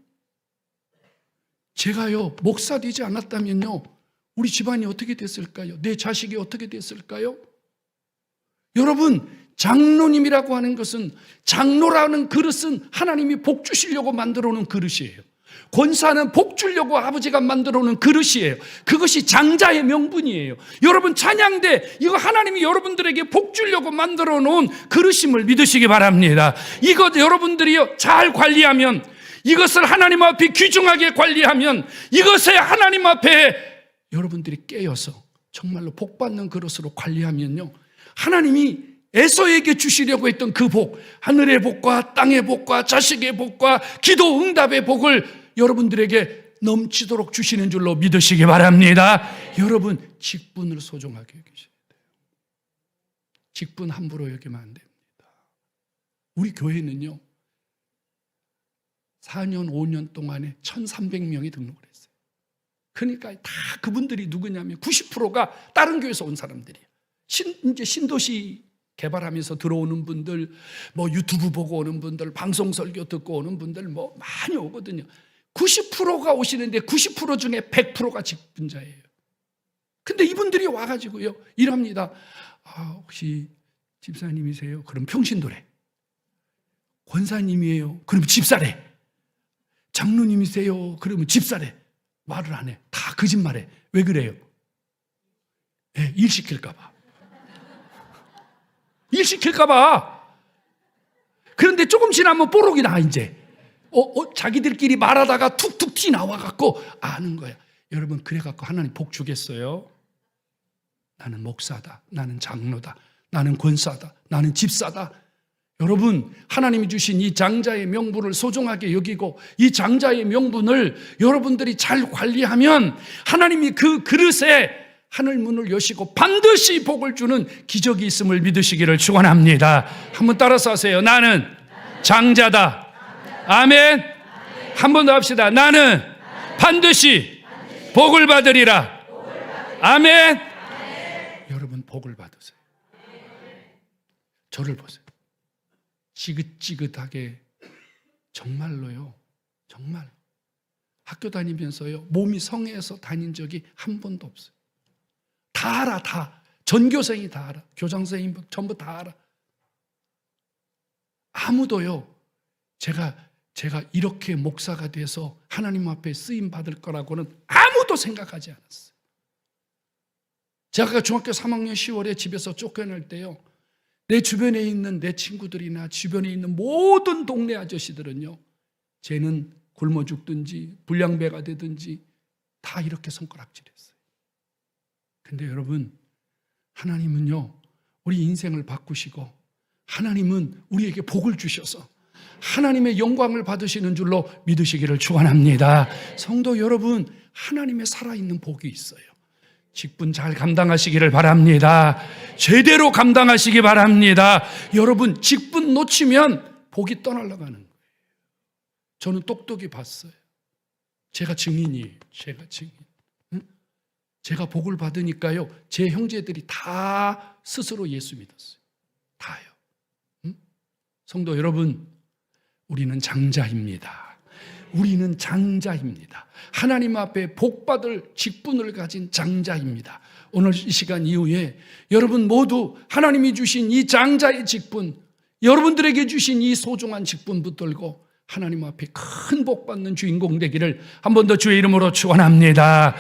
제가요 목사 되지 않았다면요 우리 집안이 어떻게 됐을까요? 내 자식이 어떻게 됐을까요? 여러분, 장로님이라고 하는 것은, 장로라는 그릇은 하나님이 복 주시려고 만들어 놓은 그릇이에요. 권사는 복 주려고 아버지가 만들어 놓은 그릇이에요. 그것이 장자의 명분이에요. 여러분, 찬양대 이거 하나님이 여러분들에게 복 주려고 만들어 놓은 그릇임을 믿으시기 바랍니다. 이것 여러분들이 잘 관리하면, 이것을 하나님 앞에 귀중하게 관리하면, 이것에 하나님 앞에 여러분들이 깨어서 정말로 복 받는 그릇으로 관리하면요, 하나님이 에서에게 주시려고 했던 그 복, 하늘의 복과 땅의 복과 자식의 복과 기도 응답의 복을 여러분들에게 넘치도록 주시는 줄로 믿으시기 바랍니다. 여러분, 직분을 소중하게 여기셔야 돼요. 직분 함부로 여기면 안 됩니다. 우리 교회는요 4년 5년 동안에 1,300명이 등록을 했어요. 그러니까 다 그분들이 누구냐면 90%가 다른 교회에서 온 사람들이에요. 이제 신도시 개발하면서 들어오는 분들, 뭐 유튜브 보고 오는 분들, 방송 설교 듣고 오는 분들 뭐 많이 오거든요. 90%가 오시는데 90% 중에 100%가 직분자예요. 근데 이분들이 와가지고요 이럽니다. 혹시 집사님이세요? 그럼 평신도래. 권사님이에요? 그럼 집사래. 장로님이세요? 그러면 집사래. 말을 안 해. 다 거짓말해. 왜 그래요? 네, 일 시킬까 봐. 일 시킬까 봐. 그런데 조금 지나면 뽀록이 나 이제. 자기들끼리 말하다가 툭툭 튀 나와갖고 아는 거야. 여러분, 그래갖고 하나님 복 주겠어요? 나는 목사다, 나는 장로다, 나는 권사다, 나는 집사다. 여러분, 하나님이 주신 이 장자의 명분을 소중하게 여기고 이 장자의 명분을 여러분들이 잘 관리하면 하나님이 그 그릇에 하늘 문을 여시고 반드시 복을 주는 기적이 있음을 믿으시기를 축원합니다. 한번 따라서 하세요. 나는 장자다. 아멘. 한 번 더 합시다. 나는 반드시 복을 받으리라. 아멘. 여러분, 복을 받으세요. 저를 보세요. 지긋지긋하게, 정말로요, 정말 학교 다니면서요 몸이 성해서 다닌 적이 한 번도 없어요. 다 알아. 다. 전교생이 다 알아. 교장선생님 전부 다 알아. 아무도요 제가 이렇게 목사가 돼서 하나님 앞에 쓰임 받을 거라고는 아무도 생각하지 않았어요. 제가 중학교 3학년 10월에 집에서 쫓겨날 때요, 내 주변에 있는 내 친구들이나 주변에 있는 모든 동네 아저씨들은요, 쟤는 굶어 죽든지 불량배가 되든지 다 이렇게 손가락질했어요. 근데 여러분, 하나님은요 우리 인생을 바꾸시고 하나님은 우리에게 복을 주셔서 하나님의 영광을 받으시는 줄로 믿으시기를 축원합니다. 성도 여러분, 하나님의 살아있는 복이 있어요. 직분 잘 감당하시기를 바랍니다. 제대로 감당하시기 바랍니다. 여러분, 직분 놓치면 복이 떠날라가는 거예요. 저는 똑똑히 봤어요. 제가 증인이에요. 제가 증인. 제가 복을 받으니까요 제 형제들이 다 스스로 예수 믿었어요. 다요. 성도 여러분, 우리는 장자입니다. 우리는 장자입니다. 하나님 앞에 복받을 직분을 가진 장자입니다. 오늘 이 시간 이후에 여러분 모두 하나님이 주신 이 장자의 직분, 여러분들에게 주신 이 소중한 직분 붙들고 하나님 앞에 큰 복 받는 주인공 되기를 한 번 더 주의 이름으로 축원합니다.